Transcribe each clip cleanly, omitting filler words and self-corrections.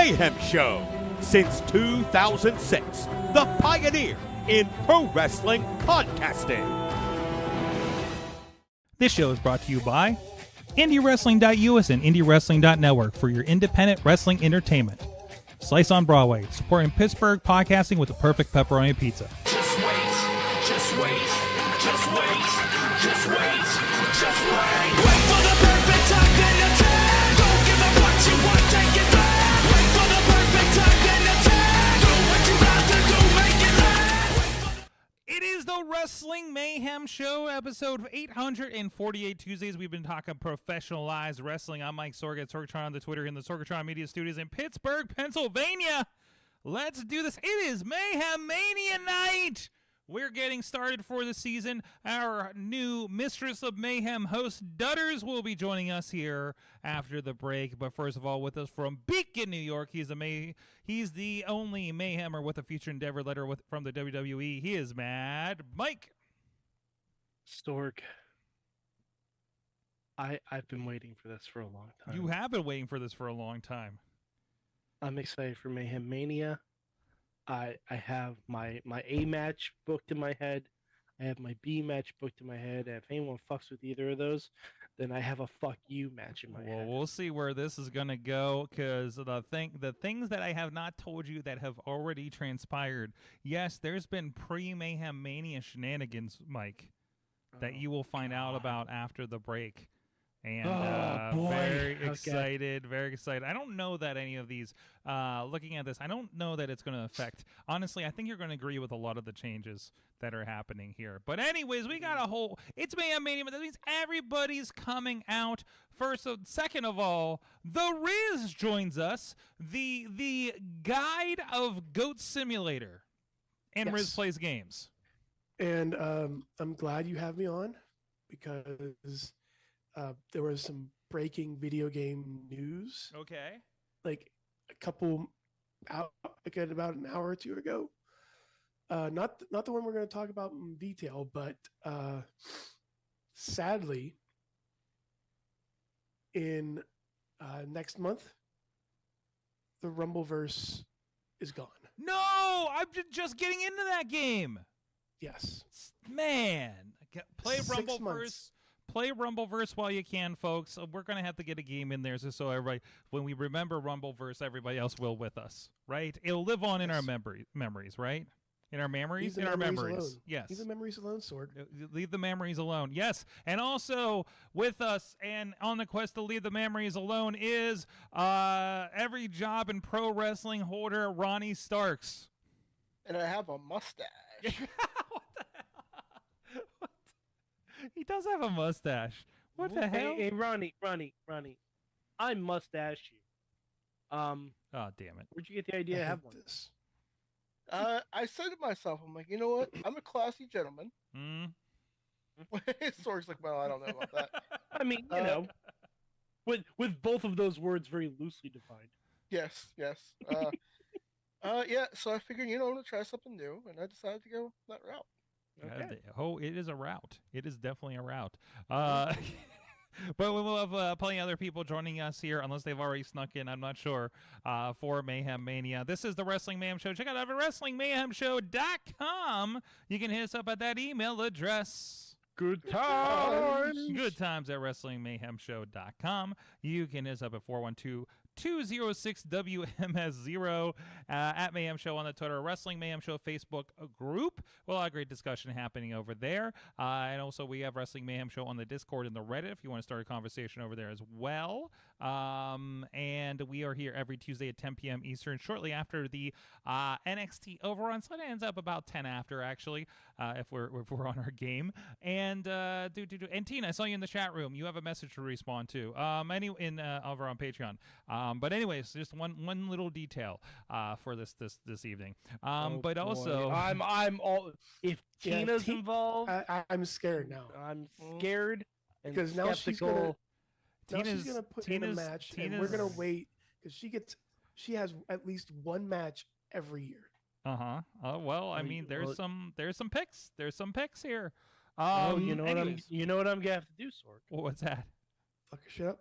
Mayhem Show. Since 2006, the pioneer in pro wrestling podcasting. This show is brought to you by IndyWrestling.us and IndyWrestling.network for your independent wrestling entertainment. Slice on Broadway, supporting Pittsburgh podcasting with the perfect pepperoni pizza. Just wait, just wait, just wait, just wait, just wait. Wait for the perfect time, then attack. Don't give up what you want, take it back. Wait for the perfect time, then attack. Do what you got to do, make it last. It is the Wrestling Mayhem Show, episode 848 Tuesdays. We've been talking professionalized wrestling. I'm Mike Sorg at Sorgatron on the Twitter in the Sorgatron Media Studios in Pittsburgh, Pennsylvania. Let's do this. It is Mayhem Mania night. We're getting started for the season. Our new Mistress of Mayhem host, Dudders, will be joining us here after the break. But first of all, with us from Beacon, New York, he's the only Mayhemmer with a future endeavor letter from the WWE. He is Mad Mike. Stork, I've been waiting for this for a long time. You have been waiting for this for a long time. I'm excited for Mayhem Mania. I have my A match booked in my head. I have my B match booked in my head. And if anyone fucks with either of those, then I have a fuck you match in my head. Well, we'll see where this is going to go, because the things that I have not told you that have already transpired. Yes, there's been pre-Mayhem Mania shenanigans, Mike, that you will find out about after the break. And very excited, very excited. I don't know that any of these, looking at this, I don't know that it's going to affect. Honestly, I think you're going to agree with a lot of the changes that are happening here. But anyways, we got it's Mayhem Mania, but that means everybody's coming out. Second of all, the Riz joins us, the guide of Goat Simulator, and Yes. Riz Plays Games. And I'm glad you have me on, because there was some breaking video game news, Okay. like about an hour or two ago. Not the one we're going to talk about in detail, but sadly, in next month, the Rumbleverse is gone. No, I'm just getting into that game. Yes. Man, play 6 Rumbleverse. months. Play Rumbleverse while you can, folks. We're going to have to get a game in there so everybody, when we remember Rumbleverse, everybody else will with us, right? It'll live on in our memories, right? In our memories? In our memories. Alone. Yes. Leave the memories alone, Sorg. Leave the memories alone. Yes. And also with us and on the quest to leave the memories alone is every job in pro wrestling holder, Ronnie Starks. And I have a mustache. What the hell? What? He does have a mustache. What the hell? Hey, Ronnie, I mustache you. Oh, damn it. Where'd you get the idea to have one? This. I said to myself, I'm like, you know what? I'm a classy gentleman. Sorg's like, well, I don't know about that. I mean, with both of those words very loosely defined. Yes. Yeah, so I figured, I'm going to try something new, and I decided to go that route. Okay. Oh, it is a route. It is definitely a route. But we will have plenty of other people joining us here, unless they've already snuck in. I'm not sure. For Mayhem Mania. This is the Wrestling Mayhem Show. Check out our WrestlingMayhemShow.com. You can hit us up at that email address. Good times. Good times at WrestlingMayhemShow.com. You can hit us up at 412-206-WMS0 at Mayhem Show on the Twitter, Wrestling Mayhem Show Facebook group. Well, a lot of great discussion happening over there. And also we have Wrestling Mayhem Show on the Discord and the Reddit if you want to start a conversation over there as well. And we are here every Tuesday at 10 p.m. Eastern, shortly after the NXT Overrun. So it ends up about 10 after, actually, if we're on our game. And and Tina, I saw you in the chat room. You have a message to respond to. Over on Patreon. But anyways, just one little detail for this evening. But also, I'm all. If Tina's involved, I'm scared now. I'm scared and Because now she's skeptical. she's gonna put in a match, and we're gonna wait because she has at least one match every year. Well, I mean, there's some picks. There's some picks here. You know what I'm gonna have to do, Sorg. What's that? Fuck her shit up.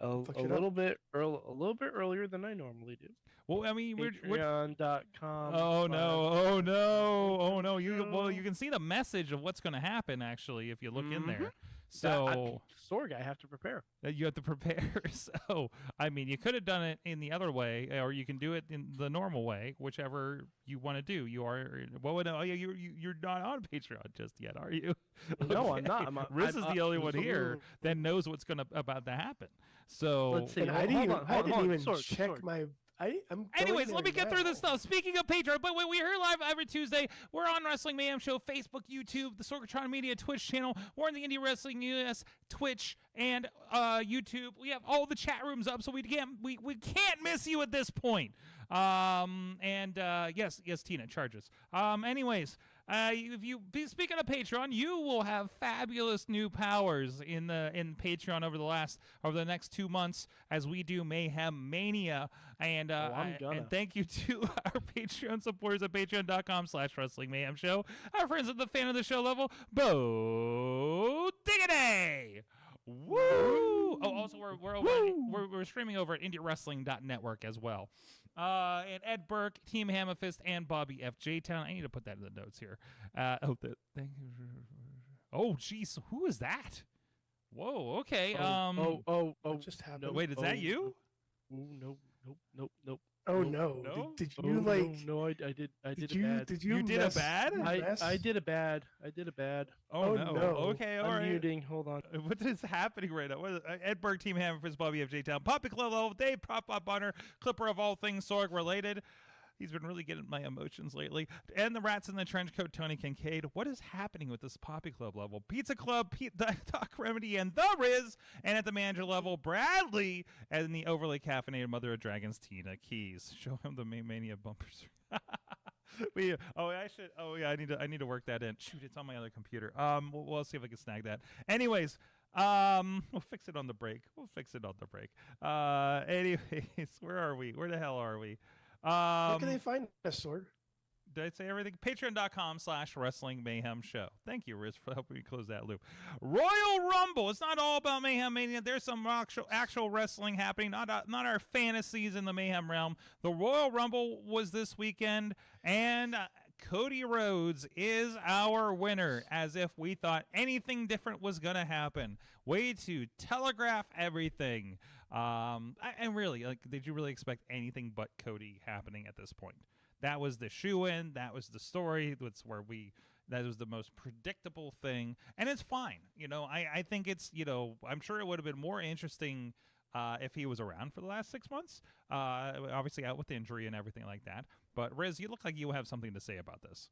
A Fucked it up. little bit earlier than I normally do. Well, I mean, we're Patreon.com. Oh no! Oh no! Oh no! You Show. you can see the message of what's going to happen actually if you look in there. Mhm. So Sorg, I have to prepare. you have to prepare. So I mean, you could have done it in the other way, or you can do it in the normal way, whichever you want to do. You are oh yeah, you're not on Patreon just yet, are you? No, I'm not. Riz is the only one so- here that knows what's about to happen. So Let's see. And I Hold didn't on, even, hold on, Sorg, check check my. I'm. anyways, going let me there get through this now. stuff. Speaking of Patreon, but wait, we're here live every Tuesday. We're on Wrestling Mayhem Show, Facebook, YouTube, the Sorgatron Media Twitch channel. We're on the IndyWrestling.us Twitch and YouTube. We have all the chat rooms up, so we can't miss you at this point. Yes, Tina, charges. Anyways. If you speaking of Patreon, you will have fabulous new powers in Patreon over the next 2 months as we do Mayhem Mania, and and thank you to our Patreon supporters at patreon.com/Wrestling Mayhem Show, our friends at the fan of the show level, Bo Diggity. Woo! Oh, also we're streaming over at IndyWrestling.network as well. And Ed Burke, Team Hammerfist, and Bobby F. J. Town. I need to put that in the notes here. Thank you. Oh, jeez, who is that? Whoa. Okay. What just happened? Wait, is that you? Nope. Oh Nope. no! No? Did you like? No, I did. I did you? a bad. Did you? You did a bad? I did a bad. I did a bad. Oh, Oh, no. no. Okay. All right. Unmuting. Hold on. What is happening right now? What is, Ed Burke, Team Hammerfist, Bobby F. J. Town, Poppy Club Level, Dave, Pop Bonner, Clipper of all things Sorg related. He's been really getting my emotions lately. And the Rats in the Trench Coat, Tony Kincaid. What is happening with this Poppy Club level? Pizza Club, Doc Remedy, and The Riz. And at the manager level, Bradley. And the overly caffeinated Mother of Dragons, Tina Keys. Show him the Mania bumpers. I need to work that in. Shoot, it's on my other computer. We'll see if I can snag that. Anyways, we'll fix it on the break. Anyways, where are we? Where the hell are we? Where can they find us, Sorg? Did I say everything? Patreon.com/Wrestling Mayhem Show. Thank you, Riz, for helping me close that loop. Royal Rumble. It's not all about Mayhem Mania. There's some actual wrestling happening, not our fantasies in the Mayhem realm. The Royal Rumble was this weekend, and Cody Rhodes is our winner, as if we thought anything different was going to happen. Way to telegraph everything. And really, did you really expect anything but Cody happening at this point? That was the shoe-in. That was the story. That was the most predictable thing. And it's fine. I think it's, I'm sure it would have been more interesting if he was around for the last 6 months. Obviously out with injury and everything like that. But Riz, you look like you have something to say about this.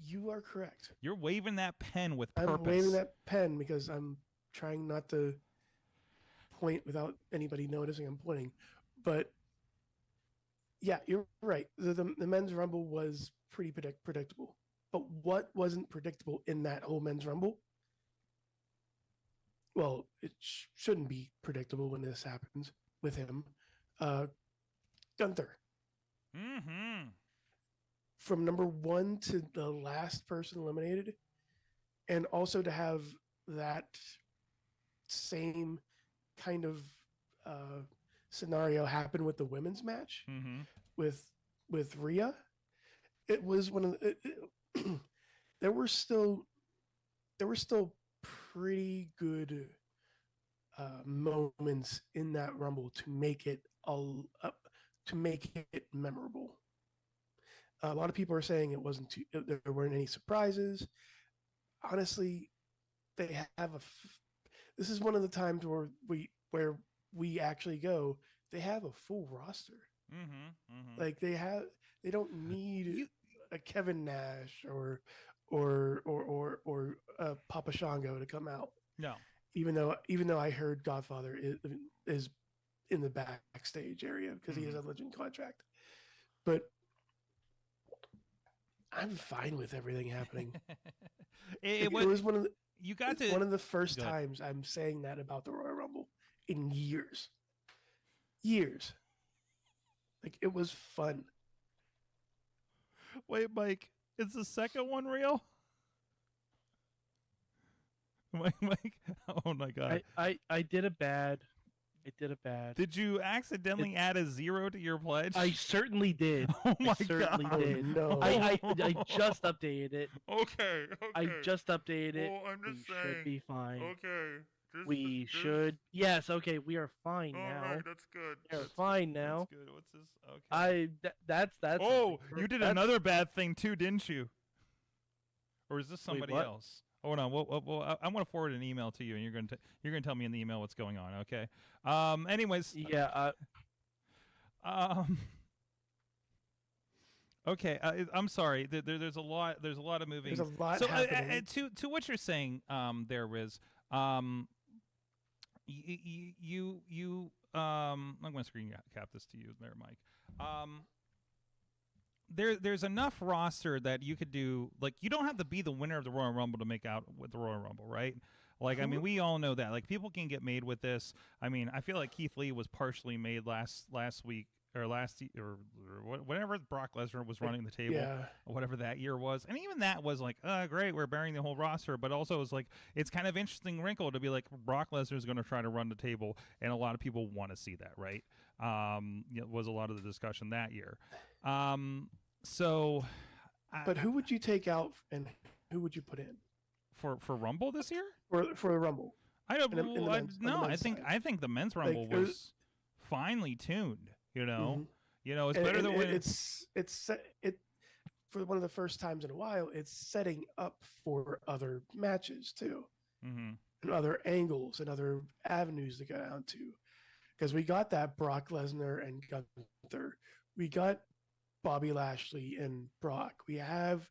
You are correct. You're waving that pen with purpose. I'm waving that pen because I'm trying not to point without anybody noticing I'm pointing. But yeah, you're right. The men's rumble was pretty predictable. But what wasn't predictable in that whole men's rumble? Well, it shouldn't be predictable when this happens with him. Gunther. Mm-hmm. From number 1 to the last person eliminated, and also to have that same kind of scenario happen with the women's match with Rhea. It was one of the, there were still pretty good moments in that rumble to make it memorable. A lot of people are saying there weren't any surprises. Honestly, they have this is one of the times where we actually go. They have a full roster. Like they don't need a Kevin Nash or Papa Shango to come out. No. Even though I heard Godfather is in the backstage area because he has a legend contract, but I'm fine with everything happening. it was one of the, one of the first times I'm saying that about the Royal Rumble in years. Like, it was fun. Wait, Mike, is the second one real? Mike, oh my God. I did it bad. I did it bad. Did you accidentally add a 0 to your pledge? I certainly did. Oh my I certainly God. did. No. I just updated it. Okay. I just updated it. Well, I'm We just should saying. be fine. Okay. We should. Yes. Okay. We are fine now. that's good. We are fine now. That's good. What's this? Okay. That's. Oh, you did that's- another bad thing too, didn't you? Or is this somebody what? else? Hold on. Well, I'm going to forward an email to you, and you're going to tell me in the email what's going on. Okay. Anyways. Yeah. Okay. I'm sorry. There's a lot. There's a lot of moving. There's a lot So happening. to what you're saying, there is you I'm going to screen cap this to you there, Mike. There's enough roster that you could do, like, you don't have to be the winner of the Royal Rumble to make out with the Royal Rumble, right? Like, I mean, we all know that. Like, people can get made with this. I mean, I feel like Keith Lee was partially made last week or whenever Brock Lesnar was running the table, Yeah. or whatever that year was. And even that was like, great, we're burying the whole roster. But also, it's like, it's kind of interesting wrinkle to be like, Brock Lesnar is going to try to run the table, and a lot of people want to see that, right? Was a lot of the discussion that year. So, But who would you take out and who would you put in for Rumble this year? for the Rumble? I don't in the men's- on the no. men's side. I think the men's Rumble it was- was finely tuned. You know, Mhm. it's And- better and than when it's for one of the first times in a while. It's setting up for other matches too, Mhm. and other angles and other avenues to go down to, because we got that Brock Lesnar and Gunther, we got Bobby Lashley and Brock. We have,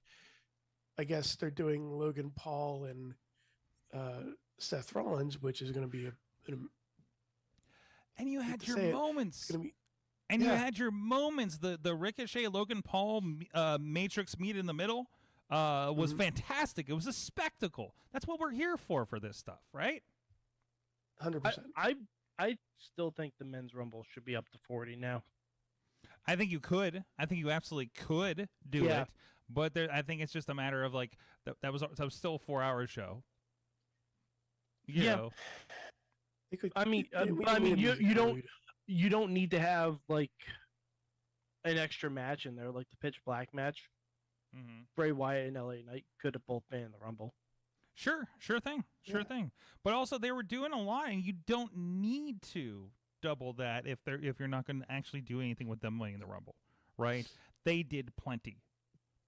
I guess they're doing Logan Paul and Seth Rollins, which is going to be and you had to your say it, moments. going to be And you Yeah. had your moments. The Ricochet Logan Paul Matrix meet in the middle was Mhm. fantastic. It was a spectacle. That's what we're here for this stuff, right? 100%. I still think the men's rumble should be up to 40 now. I think you could. I think you absolutely could do Yeah. it. But I think it's just a matter of like that was still a 4-hour show. You Yeah. know? They could- I mean, we I don't mean, need a you don't music you don't need to have like an extra match in there, like the Pitch Black match. Mm-hmm. Bray Wyatt and LA Knight could have both been in the Rumble. Sure thing. Yeah. But also, they were doing a lot, and you don't need to double that if you're not going to actually do anything with them winning the Rumble, right? They did plenty.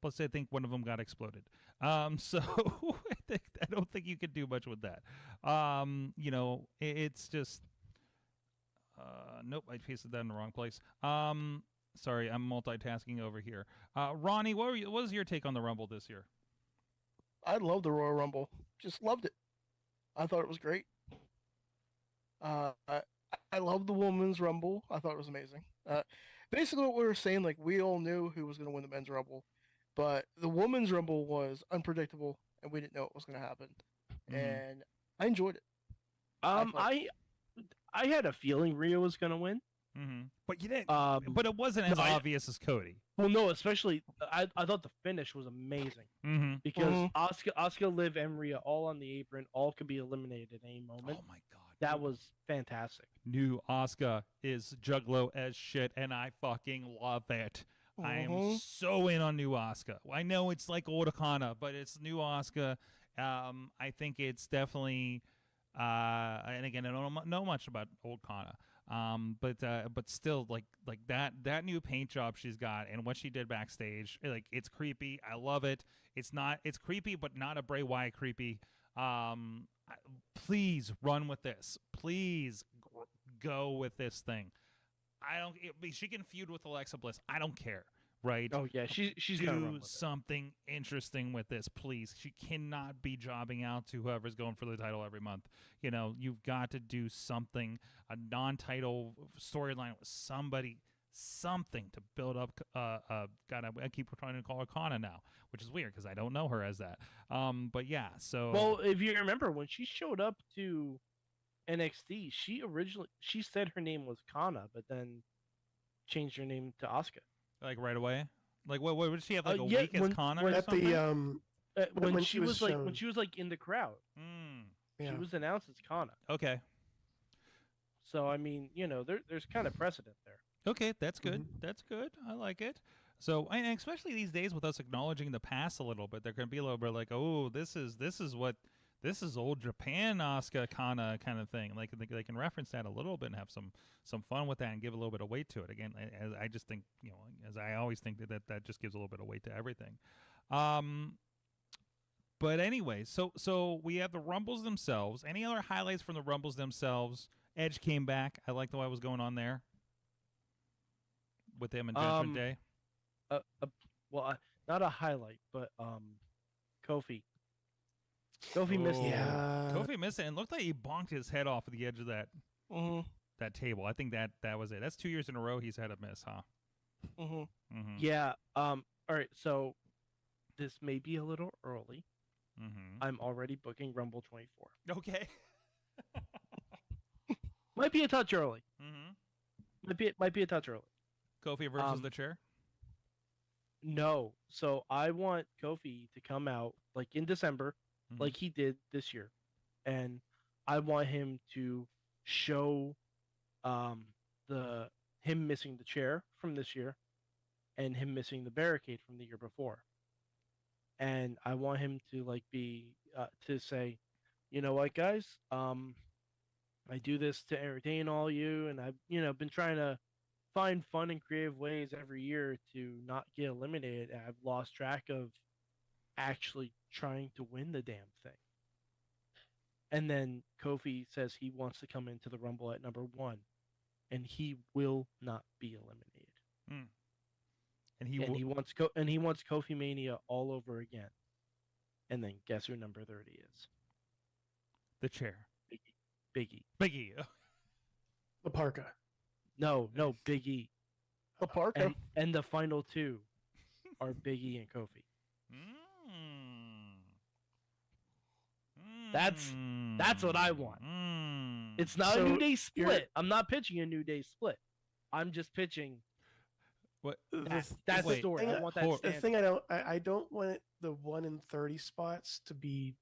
Plus, I think one of them got exploded. So I don't think you could do much with that. It's just. Nope, I pasted that in the wrong place. Sorry, I'm multitasking over here. Ronnie, what was your take on the Rumble this year? I love the Royal Rumble. Just loved it. I thought it was great. I love the Women's Rumble. I thought it was amazing. Basically, what we were saying, like, we all knew who was going to win the Men's Rumble, but the Women's Rumble was unpredictable, and we didn't know what was going to happen. Mhm. And I enjoyed it. I had a feeling Rhea was gonna win. Mm-hmm. But you didn't. But it wasn't as no, obvious as Cody. well, no, especially I thought the finish was amazing Mm-hmm. because Mhm. Asuka, Liv, and Rhea all on the apron, all could be eliminated at any moment. Oh my god, That was fantastic. new Asuka is juggalo as shit, and I fucking love it. I am Mhm. so in on new Asuka. I know it's like old Akana, but it's new Asuka. I think it's definitely. And again, I don't know much about old Kana. But still, like that new paint job she's got and what she did backstage, like, it's creepy. I love it. It's creepy, but not a Bray Wyatt creepy. Please run with this. Please go with this thing. She can feud with Alexa Bliss. I don't care. Right? Oh yeah, she's gonna run Do with it. something interesting with this, please. She cannot be jobbing out to whoever's going for the title every month. You've got to do something, a non-title storyline with something to build up. God, I keep trying to call her Kana now, which is weird because I don't know her as that. But yeah, so Well, if you remember when she showed up to NXT, she said her name was Kana, but then changed her name to Asuka. like right away, like what would she have, like a Yeah, week as when- Kana when or At something? the When When she she was was like shown. when she was like in the crowd. She Yeah. was announced as Kana. Okay. So I mean, there's kind of precedent there. Okay, that's good. Mhm. That's good. I like it. So, and especially these days with us acknowledging the past a little bit, they're going to be a little bit like, oh, this is old Japan Asuka kind of thing. Like they can reference that a little bit and have some fun with that and give a little bit of weight to it. Again, as I just think, as I always think that just gives a little bit of weight to everything. But anyway, so we have the Rumbles themselves. Any other highlights from the Rumbles themselves? Edge came back. I like the way I was going on there with him and Judgment Day. Not a highlight, but Kofi. Kofi missed it. Yeah. Kofi missed it and looked like he bonked his head off at the edge of that Mhm. that table. I think that was it. That's 2 years in a row he's had a miss, huh? Mhm. Mm-hmm. Yeah. All right. So this may be a little early. Mm-hmm. I'm already booking Rumble 24. Okay. Might be a touch early. Mm-hmm. Might be a touch early. Kofi versus Um, the chair. No. So I want Kofi to come out like in December, Mhm. like he did this year, and I want him to show him missing the chair from this year, and him missing the barricade from the year before, and I want him to like be to say, you know what, guys, I do this to entertain all you, and I've been trying to find fun and creative ways every year to not get eliminated. And I've lost track of actually trying to win the damn thing. And then Kofi says he wants to come into the Rumble at number 1, and he will not be eliminated. And He wants Kofi Mania all over again. And then guess who number 30 is? the chair. Big E. Big E. The parka. No, Big E. The parka. And the final 2 are Big E and Kofi. That's what I want. It's not a So New Day you're- split. I'm not pitching a New Day split. I'm just pitching What? that's the wait, story. I want that hold- The standard. thing I don't want the 1 in 30 spots to be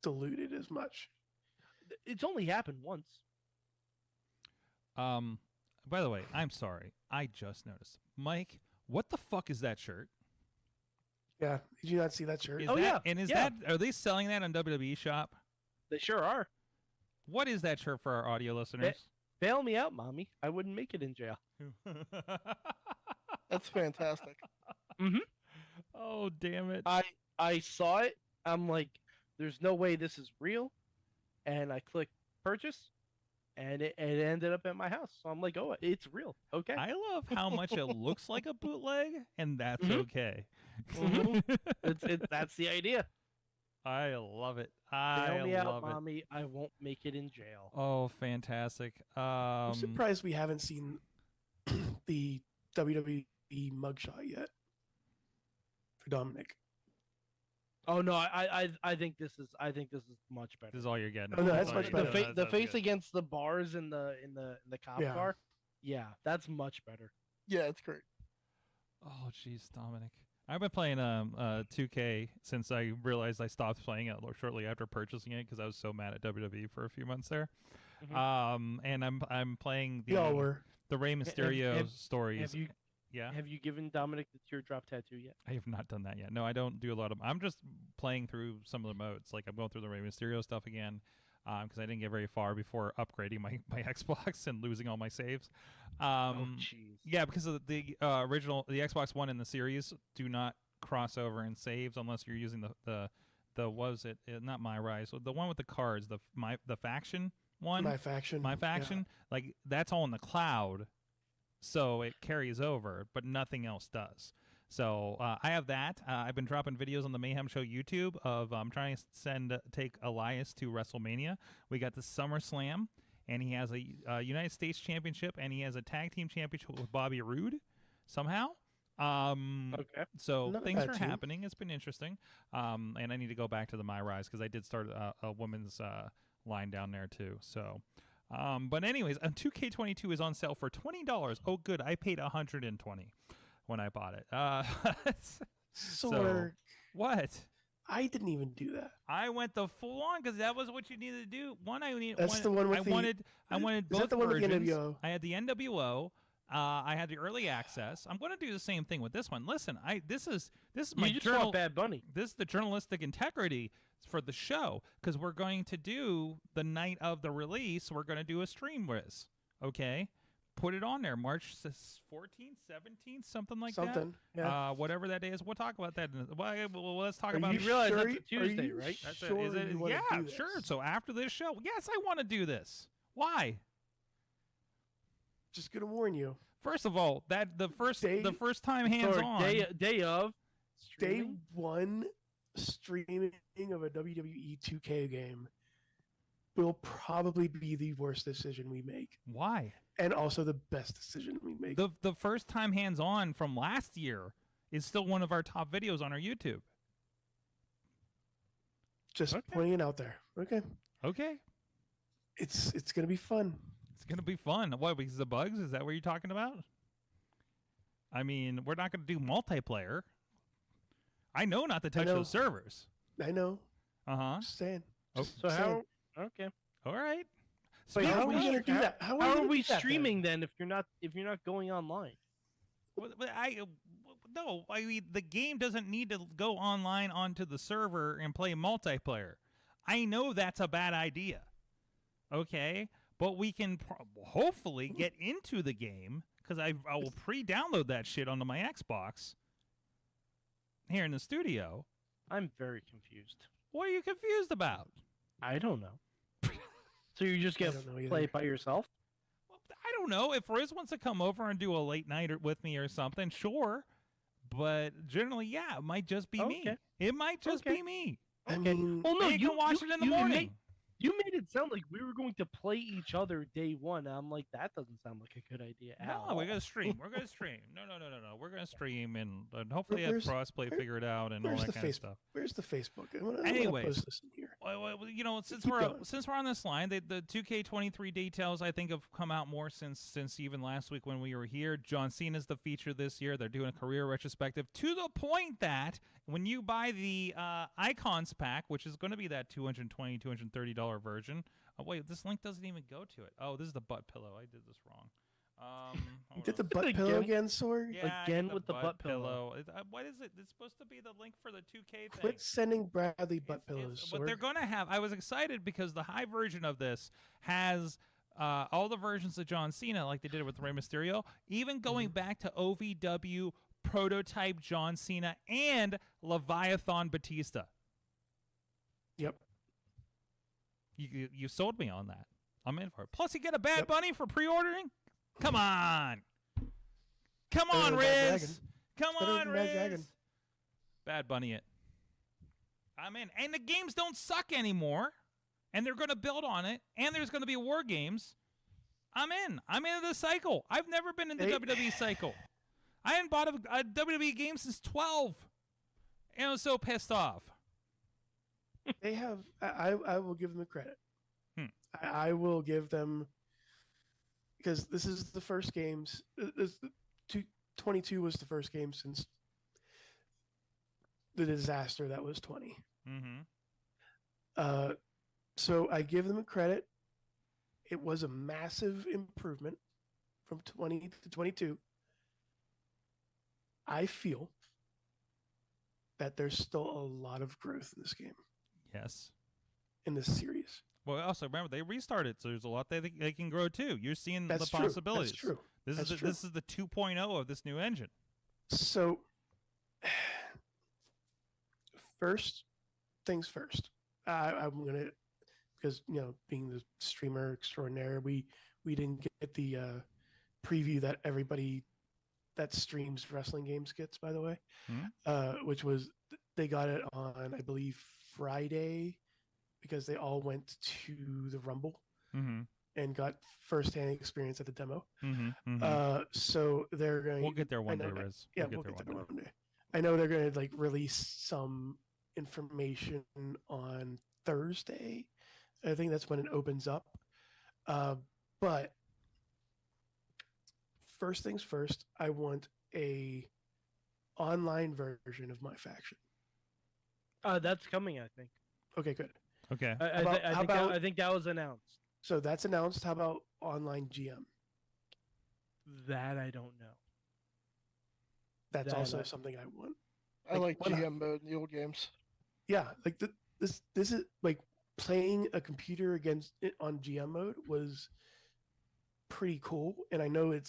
diluted as much. It's only happened once. By the way, I'm sorry. I just noticed. Mike, what the fuck is that shirt? Yeah. Did you not see that shirt? Is Oh, that, yeah, And is yeah. that, are they selling that on WWE Shop? They sure are. What is that shirt for our audio listeners? Bail me out, mommy. I wouldn't make it in jail. That's fantastic. Oh, damn it. I saw it. I'm like, there's no way this is real. And I clicked purchase, and it ended up at my house. So I'm like, oh, it's real. Okay. I love how much it looks like a bootleg, and that's Mhm. okay. That's the idea. I love it. Bail I me out, love it. mommy. I won't make it in jail. Oh, fantastic. I'm surprised we haven't seen the WWE mugshot yet for Dominic. Oh no, I think this is much better. This is all you're getting. Oh, no, that's all much you're better. the getting. the That's face good. against the bars in the cop Yeah. car. Yeah, that's much better. Yeah, it's great. Oh, jeez, Dominic. I've been playing 2K since I realized I stopped playing it shortly after purchasing it because I was so mad at WWE for a few months there. And I'm playing We all were. the Rey Mysterio have stories. Have you Yeah, have you given Dominic the teardrop tattoo yet? I have not done that yet. No, I don't do a lot of. I'm just playing through some of the modes. Like I'm going through the Rey Mysterio stuff again because I didn't get very far before upgrading my Xbox and losing all my saves. Oh jeez. Yeah, because of the original, the Xbox One and the series do not cross over in saves unless you're using the what was it? Not My Rise, the one with the cards, the faction one. My faction. My faction, like that's all in the cloud, so it carries over, but nothing else does. So I have that. I've been dropping videos on the Mayhem Show YouTube of trying to take Elias to WrestleMania. We got the SummerSlam, and he has a United States Championship, and he has a Tag Team Championship with Bobby Roode somehow. Okay. So Not a things bad are team. happening. It's been interesting. And I need to go back to the My Rise because I did start a women's line down there too. So, but anyways, 2K22 is on sale for $20. Oh, good. I paid $120 when I bought it. So, So- what? I didn't even do that. I went the full on because that was what you needed to do. That's the one with I the- wanted Is both that the one with the versions. NWO? I had the NWO. I had the early access. I'm going to do the same thing with this one. Listen, this is my You just journal. saw Bad Bunny. This is the journalistic integrity for the show because we're going to do the night of the release. We're going to do a stream riz. Okay, put it on there, March 14th, 17th, something like that. Something. Yeah. Whatever that is, we'll talk about that. Well, let's talk Are about. you You realize sure that's a you- Tuesday, are you right? That's Sure is it? you wanna Yeah, do this? sure. So after this show, yes, I want to do this. Why? Just gonna warn you. First of all, that the first time Or hands on. day of. Day streaming? one streaming of a WWE 2K game will probably be the worst decision we make, Why? and also the best decision we make. The first time hands on from last year is still one of our top videos on our YouTube. Just Okay. pointing it out there. Okay, Okay. it's gonna be fun. It's gonna be fun. What, because the bugs? Is that what you're talking about? I mean, we're not gonna do multiplayer. I know not to touch know. those servers. I know. Uh-huh. Just saying. Oh, Just So saying. how? Okay. All right. Wait, how how are are we we gonna do that? How we are gonna we do that then? streaming then if you're not going online? No, I mean the game doesn't need to go online onto the server and play multiplayer. I know that's a bad idea. Okay, but we can hopefully get into the game because I will pre-download that shit onto my Xbox here in the studio. I'm very confused. What are you confused about? I don't know. So you just I get don't know play either. it by yourself? Well, I don't know. If Riz wants to come over and do a late night with me or something, sure. But generally, yeah, it might just be me. Okay. It might just Okay. be me. I Okay. mean, Well, no, And you can watch it in the you morning. You made it sound like we were going to play each other day one. I'm like, that doesn't sound like a good idea at No, all. we're gonna stream. We're gonna stream. No. We're gonna stream and hopefully have Where's- crossplay where- figured out and all where's that the kind of Facebook? stuff. Where's the Facebook? I'm gonna Anyways. post this in here. Well, you know, since Keep we're going. on this line, the 2K23 details I think have come out more since even last week when we were here. John Cena's the feature this year. They're doing a career retrospective to the point that when you buy the Icons pack, which is going to be that $220, $230 version. Oh, wait, this link doesn't even go to it. Oh, this is the butt pillow. I did this wrong. You Hold did the on. butt pillow Again? again, Sorg? Yeah, I Again did with the butt pillow. What is it? It's supposed to be the link for the 2K thing. Quit sending Bradley butt pillows, What they're Sorg. going to have, I was excited because the high version of this has all the versions of John Cena, like they did it with Rey Mysterio, even going back to OVW prototype John Cena and Leviathan Batista. Yep. You sold me on that. I'm in for it. Plus, you get a Bad Yep. Bunny for pre-ordering. Come on, come Better on, than Bad Riz. Dragon. Come better on, than Bad Riz. Dragon. Bad Bunny it. I'm in. And the games don't suck anymore. And they're going to build on it. And there's going to be war games. I'm in. I'm into the cycle. I've never been in the They- WWE cycle. I hadn't bought a WWE game since 12. And I was so pissed off. They have. I will give them credit. Hmm. I will give them because this is the first games. 22 was the first game since the disaster that was 20. Mm-hmm. So I give them credit. It was a massive improvement from 20 to 22. I feel that there's still a lot of growth in this game, Yes. in this series. Well, also remember they restarted, so there's a lot they can grow too. You're seeing That's the true. possibilities. That's true. This That's is true. this is the 2.0 of this new engine. So, first things first. I'm gonna, because being the streamer extraordinaire, we didn't get the preview that everybody that streams wrestling games gets. By the way, which was they got it on I believe Friday because they all went to the Rumble Mm-hmm. and got firsthand experience at the demo. Mm-hmm. So they're going. We'll get there one I day, know- Riz. Yeah, we'll we'll get there one day. one day. I know they're going to release some information on Thursday. I think that's when it opens up. But first things first, I want a online version of my faction. That's coming, I think. Okay, good. Okay. I think that was announced. So that's announced. How about online GM? That I don't know. That's That also I- something I want. I like why not? GM mode in the old games. Yeah, like this is like playing a computer against it on GM mode was pretty cool, and I know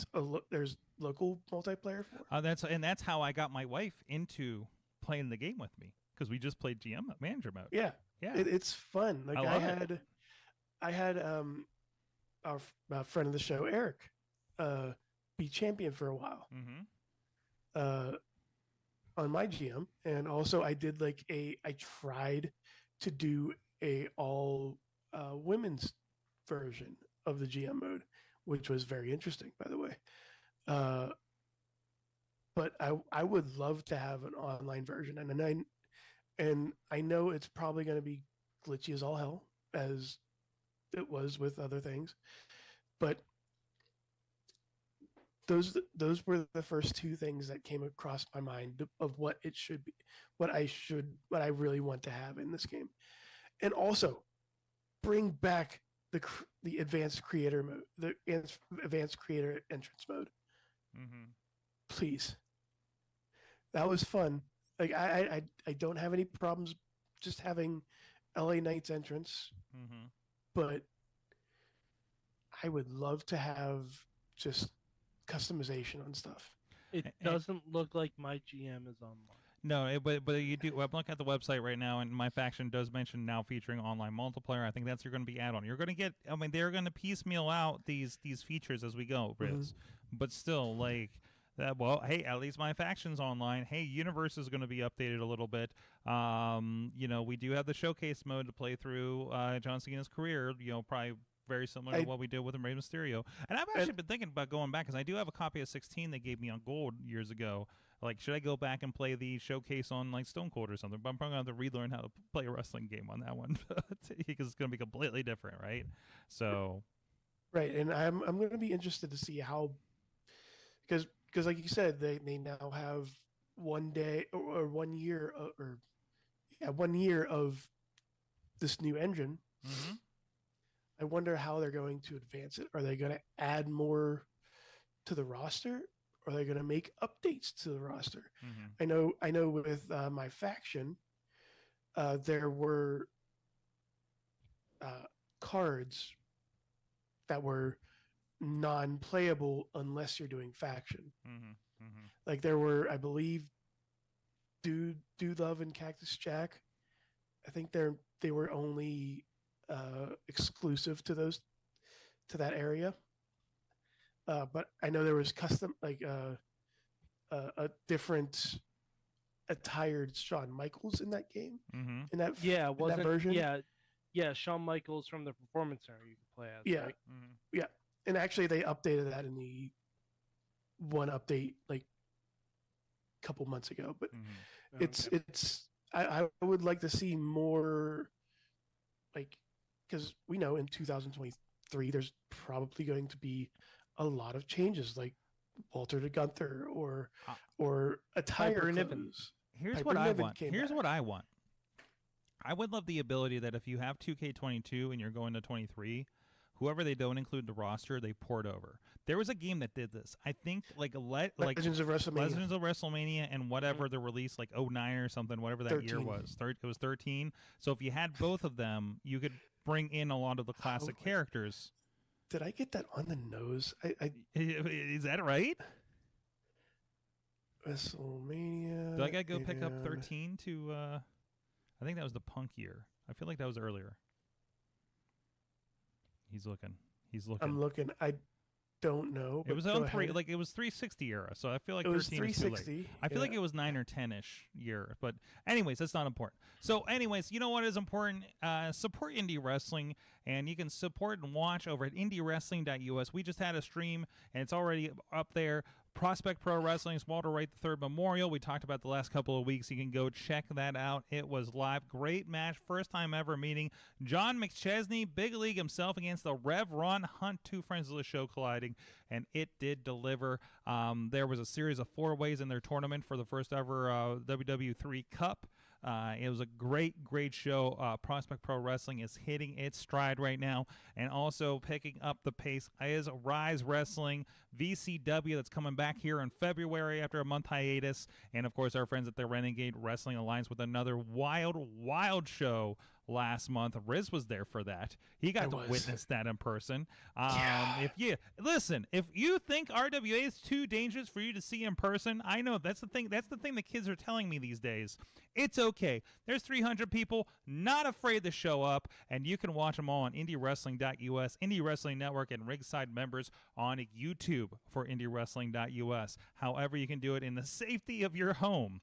there's local multiplayer for it. That's how I got my wife into playing the game with me, because we just played GM manager mode. Yeah, Yeah. it's fun. Like I love it. I had our friend of the show Eric be champion for a while Mm-hmm. on my GM, and also I did I tried to do a all women's version of the GM mode, which was very interesting, by the way. But I would love to have an online version, and I know it's probably going to be glitchy as all hell, as it was with other things, but those were the first two things that came across my mind of what it should be, what I really want to have in this game, and also bring back the advanced creator mode, the advanced creator entrance mode. Mm-hmm. Please. That was fun. Like I don't have any problems just having LA Knight's entrance, Mm-hmm. but I would love to have just customization on stuff. It doesn't look like my GM is online. No, but you do. I'm looking at the website right now, and my faction does mention now featuring online multiplayer. I think that's going to be add-on. You're going to get. I mean, they're going to piecemeal out these features as we go, Riz. But still, like that. Well, hey, at least my faction's online. Hey, Universe is going to be updated a little bit. We do have the showcase mode to play through John Cena's career. Probably very similar to what we did with Rey Mysterio. And I've actually been thinking about going back, because I do have a copy of 16 they gave me on gold years ago. Like, should I go back and play the showcase on like Stone Cold or something? But I'm probably going to have to relearn how to play a wrestling game on that one because it's going to be completely different, right? So, right, and I'm going to be interested to see how, because like you said, they now have 1 day or 1 year 1 year of this new engine. mm-hmm. I wonder how they're going to advance it. Are they going to add more to the roster? Or are they going to make updates to the roster? Mm-hmm. I know with my faction, there were cards that were non-playable unless you're doing faction. Mm-hmm. Mm-hmm. Like there were, I believe, Dude Love and Cactus Jack. I think they were only exclusive to that area. But I know there was custom, like a different attired Shawn Michaels in that game. Mm-hmm. In that wasn't version. Yeah, Shawn Michaels from the Performance Center you could play as. Yeah, right? Mm-hmm. yeah, and actually they updated that in the one update like a couple months ago. But it's I would like to see more, like, because we know in 2023 there's probably going to be a lot of changes, like Walter to Gunther or attire Piper and clothes. Evans. Here's Piper what I Niven want. came Here's back. what I want. I would love the ability that if you have 2K22 and you're going to 23, whoever they don't include the roster, they port over. There was a game that did this. I think Legends of WrestleMania. Legends of WrestleMania and whatever the release, like 09 or something, whatever that 13. year was. It was 13. So if you had both of them, you could bring in a lot of the classic characters. Did I get that on the nose? Is that right? WrestleMania. Do I gotta go pick up and- 13 to? I think that was the Punk year. I feel like that was earlier. He's looking. I'm looking. I don't know. It but was go on three, ahead. like it was 360 era, so I feel like It was 13 is too late. 360. I feel like yeah. it was 9 or 10ish year, but anyways, that's not important. So, anyways, you know what is important? Support indie wrestling, and you can support and watch over at IndyWrestling.us. We just had a stream, and it's already up there. Prospect Pro Wrestling's Walter Wright III Memorial. We talked about the last couple of weeks. You can go check that out. It was live. Great match. First time ever meeting John McChesney, Big League himself, against the Rev Ron Hunt, two friends of the show colliding, and it did deliver. There was a series of 4-ways in their tournament for the first ever WW3 Cup. It was a great show. Prospect Pro Wrestling is hitting its stride right now, and also picking up the pace is Rise Wrestling, VCW, that's coming back here in February after a month hiatus, and of course our friends at the Renegade Wrestling Alliance with another wild show last month. Riz was there for that. He got to witness that in person. If you think RWA is too dangerous for you to see in person, I know that's the thing the kids are telling me these days. It's okay. There's 300 people not afraid to show up, and you can watch them all on IndyWrestling.us, Indie Wrestling Network, and Ringside members on YouTube for IndyWrestling.us. However, you can do it in the safety of your home,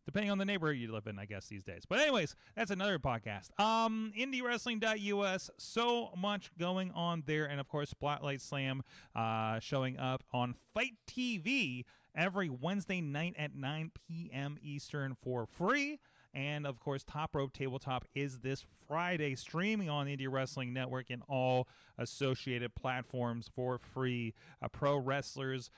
depending on the neighborhood you live in, I guess, these days. But anyways, that's another podcast. IndyWrestling.us, so much going on there. And, of course, Spotlight Slam showing up on Fight TV every Wednesday night at 9 p.m. Eastern for free. And, of course, Top Rope Tabletop is this Friday, streaming on the Indie Wrestling Network and all associated platforms for free. Pro wrestlers,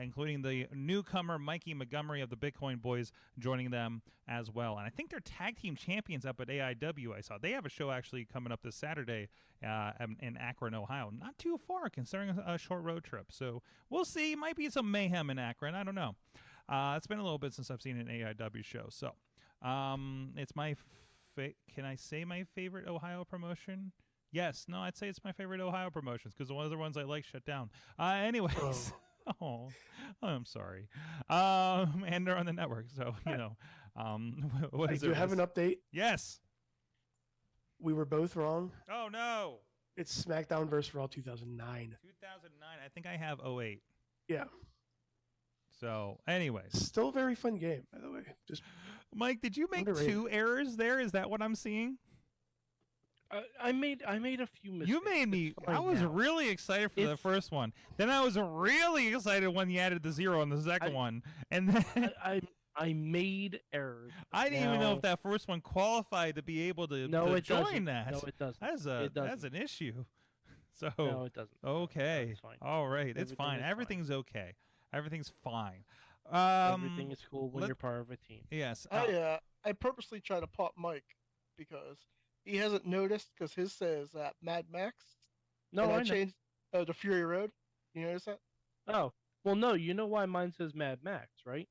including the newcomer Mikey Montgomery of the Bitcoin Boys, joining them as well. And I think they're tag team champions up at AIW. I saw they have a show actually coming up this Saturday in Akron, Ohio. Not too far, considering a short road trip. So we'll see. Might be some mayhem in Akron. I don't know. It's been a little bit since I've seen an AIW show. So it's my can I say my favorite Ohio promotion? Yes. No, I'd say it's my favorite Ohio promotions because the other ones I like shut down. Anyways. Oh, I'm sorry. And they're on the network, so you know. What is it? I do have an update. Yes. We were both wrong. Oh no. It's SmackDown vs. Raw 2009. 2009. I think I have 08. Yeah. So, anyways, still a very fun game, by the way. Just Mike, did you make two errors there? Is that what I'm seeing? I made a few mistakes. You made me. I was really excited for the first one. Then I was really excited when you added the 0 on the second one, and then I made errors. I didn't even know if that first one qualified to be able to join that. No, it doesn't. That's an issue. So no, it doesn't. Okay. It's fine. All right. It's fine. Everything's okay. Everything's fine. Everything is cool when you're part of a team. Yes. I purposely try to pop Mike because he hasn't noticed because his says Mad Max. No, I changed to Fury Road. You notice that? Oh, well, no. You know why mine says Mad Max, right?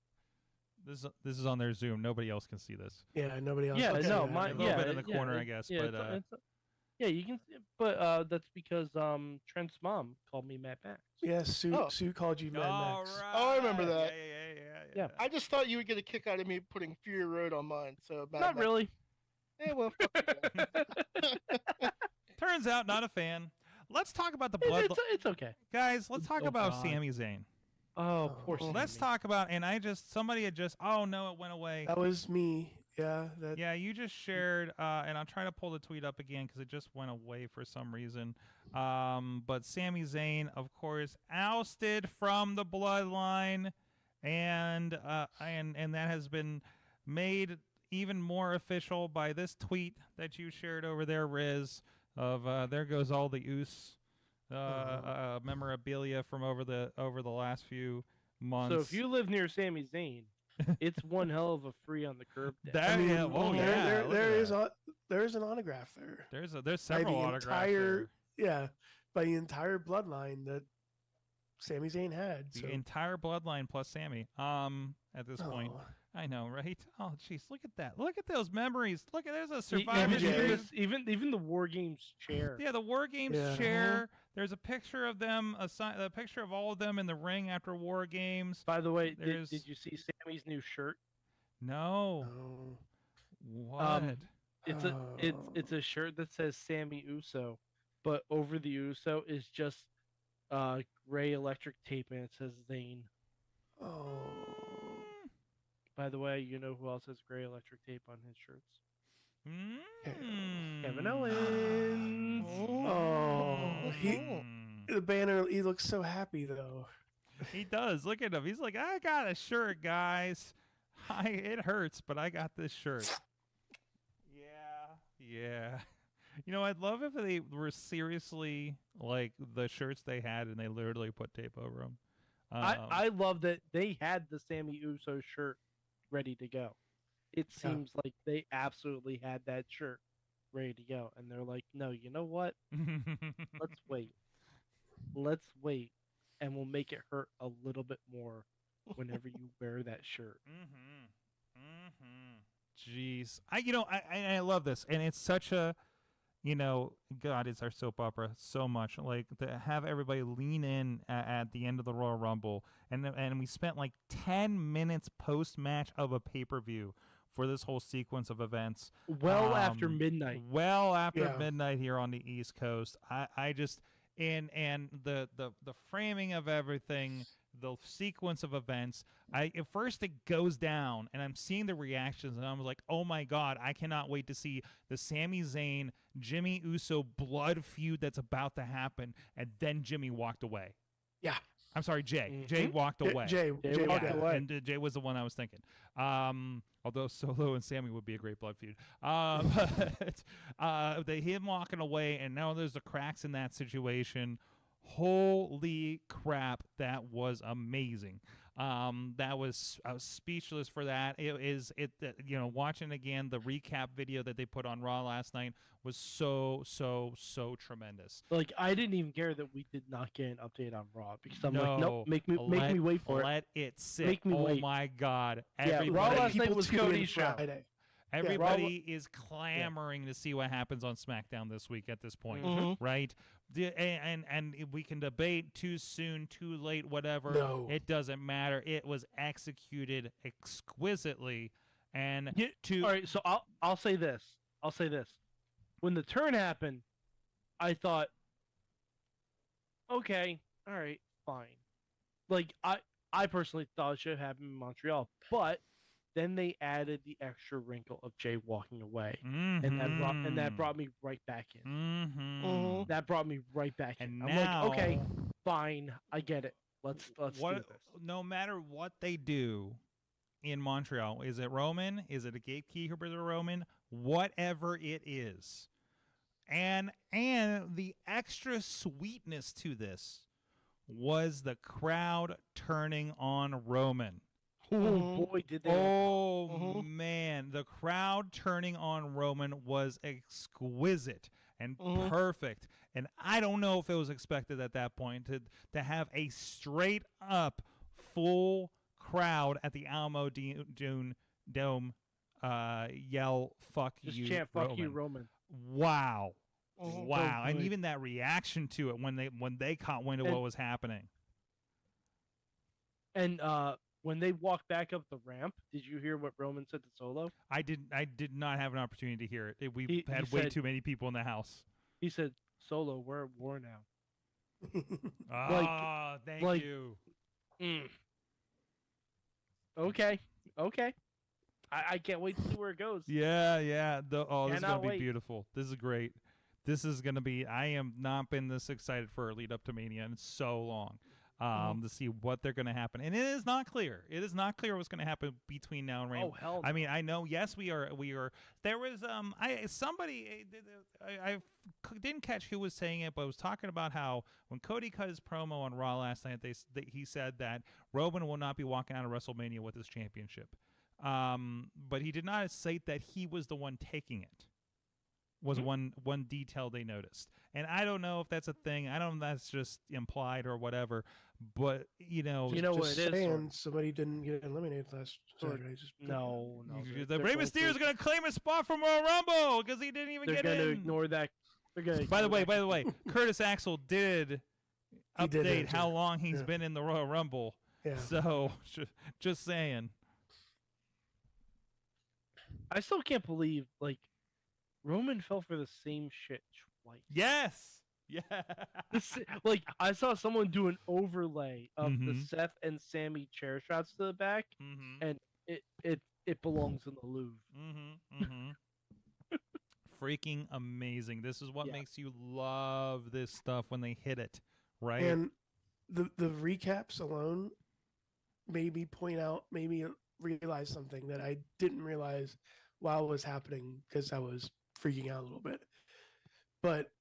This is on their Zoom. Nobody else can see this. Yeah, nobody else. Yeah, can no, see mine. A little bit in the corner, I guess. Yeah, but yeah, you can. But that's because Trent's mom called me Mad Max. Yeah, Sue called you Mad Max. Right. Oh, I remember that. Yeah. I just thought you would get a kick out of me putting Fury Road on mine. So Mad Not Max. really. Yeah, well. Turns out, not a fan. Let's talk about the blood. It's okay, guys. Let's talk about God. Sami Zayn. Oh, poor Sami. Let's talk about. And somebody had just. Oh no, it went away. That was me. Yeah. Yeah, you just shared, and I'll try to pull the tweet up again because it just went away for some reason. But Sami Zayn, of course, ousted from the Bloodline, and that has been made even more official by this tweet that you shared over there, Riz. Of there goes all the Uce memorabilia from over the last few months. So if you live near Sami Zayn, it's one hell of a free on the curb day. There is an autograph there. There's several autographs there. Yeah, by the entire bloodline that Sami Zayn had. The entire bloodline plus Sami. At this point. I know, right? Oh, jeez, look at that! Look at those memories. Look at there's a Survivor Series. Even the War Games chair. Yeah, the War Games chair. There's a picture of them, a picture of all of them in the ring after War Games. By the way, did you see Sami's new shirt? No. What? It's a shirt that says Sami Uso, but over the Uso is just gray electric tape and it says Zayn. Oh. By the way, you know who else has gray electric tape on his shirts? Kevin Owens. Oh, the banner. He looks so happy though. He does. Look at him. He's like, I got a shirt, guys. It hurts, but I got this shirt. Yeah. You know, I'd love if they were seriously like the shirts they had, and they literally put tape over them. I love that they had the Sami Uso shirt ready to go. it seems like they absolutely had that shirt ready to go, and they're like, no, you know what? Let's wait. Let's wait, and we'll make it hurt a little bit more whenever you wear that shirt. Jeez, I love this, and it's such a, God, it's our soap opera so much. Like to have everybody lean in at the end of the Royal Rumble, and we spent like 10 minutes post match of a pay-per-view for this whole sequence of events. Well after midnight. Well after midnight here on the East Coast. I just and the framing of everything, the sequence of events. At first it goes down, and I'm seeing the reactions, and I'm like, oh my God, I cannot wait to see the Sami Zayn, Jimmy Uso blood feud that's about to happen. And then Jimmy walked away. Yeah. I'm sorry, Jay. Jay walked away. Jay walked away. And Jay was the one I was thinking. Although Solo and Sammy would be a great blood feud. But him walking away, and now there's the cracks in that situation. Holy crap, that was amazing. I was speechless for that. Watching again the recap video that they put on Raw last night was so tremendous. Like, I didn't even care that we did not get an update on Raw, because I'm like, nope, make me wait for it. Let it sit. Make me wait. My God. Raw last night was Cody's show. Everybody is clamoring to see what happens on SmackDown this week at this point, right? And we can debate too soon, too late, whatever. No. It doesn't matter. It was executed exquisitely. And all right, so I'll say this. When the turn happened, I thought, okay, all right, fine. Like, I personally thought it should have happened in Montreal, but then they added the extra wrinkle of Jay walking away, and that brought me right back in. That brought me right back in. I'm like, okay, fine, I get it. Let's do this. No matter what they do in Montreal, is it Roman? Is it a gatekeeper to Roman? Whatever it is, and the extra sweetness to this was the crowd turning on Roman. Oh boy, did they! Oh man, the crowd turning on Roman was exquisite and perfect. And I don't know if it was expected at that point to have a straight up full crowd at the Alamo Dome yell "fuck Just you, chant Roman." "fuck you, Roman." Wow, wow, and even that reaction to it when they caught wind of what was happening. And when they walked back up the ramp, did you hear what Roman said to Solo? I did not have an opportunity to hear it. We had he way said, too many people in the house. He said, "Solo, we're at war now." Thank you. Okay. I can't wait to see where it goes. Yeah. This is gonna be wait. beautiful. This is great. This is gonna be. I am not been this excited for a lead up to Mania in so long. To see what they're going to happen. And it is not clear. It is not clear what's going to happen between now and Rain. Oh, hell no. I mean, I know, yes, we are. There was, I didn't catch who was saying it, but was talking about how when Cody cut his promo on Raw last night, he said that Roman will not be walking out of WrestleMania with his championship. But he did not state that he was the one taking it. Was one detail they noticed. And I don't know if that's a thing. I don't know if that's just implied or whatever. But, you know what it is. Somebody didn't get eliminated last Saturday. No. The Rey Mysterio is going to claim a spot from Royal Rumble because he didn't even get in. They're going to ignore that. By the way, Curtis Axel did update how long he's been in the Royal Rumble. Yeah. So, just saying. I still can't believe, Roman fell for the same shit twice. Yes. Yeah. I saw someone do an overlay of the Seth and Sammy chair shots to the back, and it belongs in the Louvre. Freaking amazing. This is what makes you love this stuff when they hit it, right? And the recaps alone made me realize something that I didn't realize while it was happening because I was freaking out a little bit. But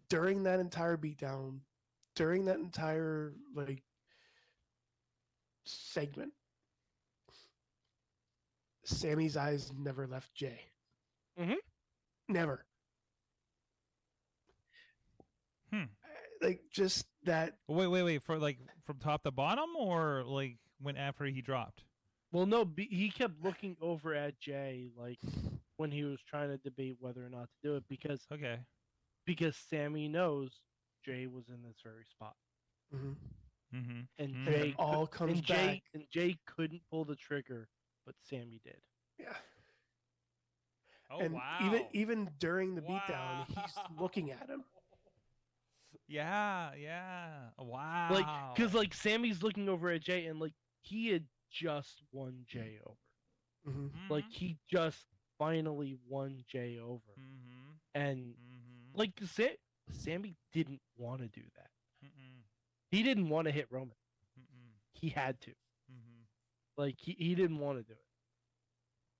during that entire beatdown, during that entire segment, Sammy's eyes never left Jay. Mhm. Never. Like just that. Wait. For like from top to bottom, or like when after he dropped? Well, no, he kept looking over at Jay like when he was trying to debate whether or not to do it Okay. because Sammy knows Jay was in this very spot, Mhm. Mm-hmm. and And Jay it all comes and back. Jay couldn't pull the trigger, but Sammy did. Yeah. Oh And wow. even during the beatdown, he's looking at him. Yeah. Wow. Like, because like Sammy's looking over at Jay, and like he had just won Jay over. Mhm. Like he just finally won Jay over, and like Sammy didn't want to do that. He didn't want to hit Roman. He had to. Like he didn't want to do it.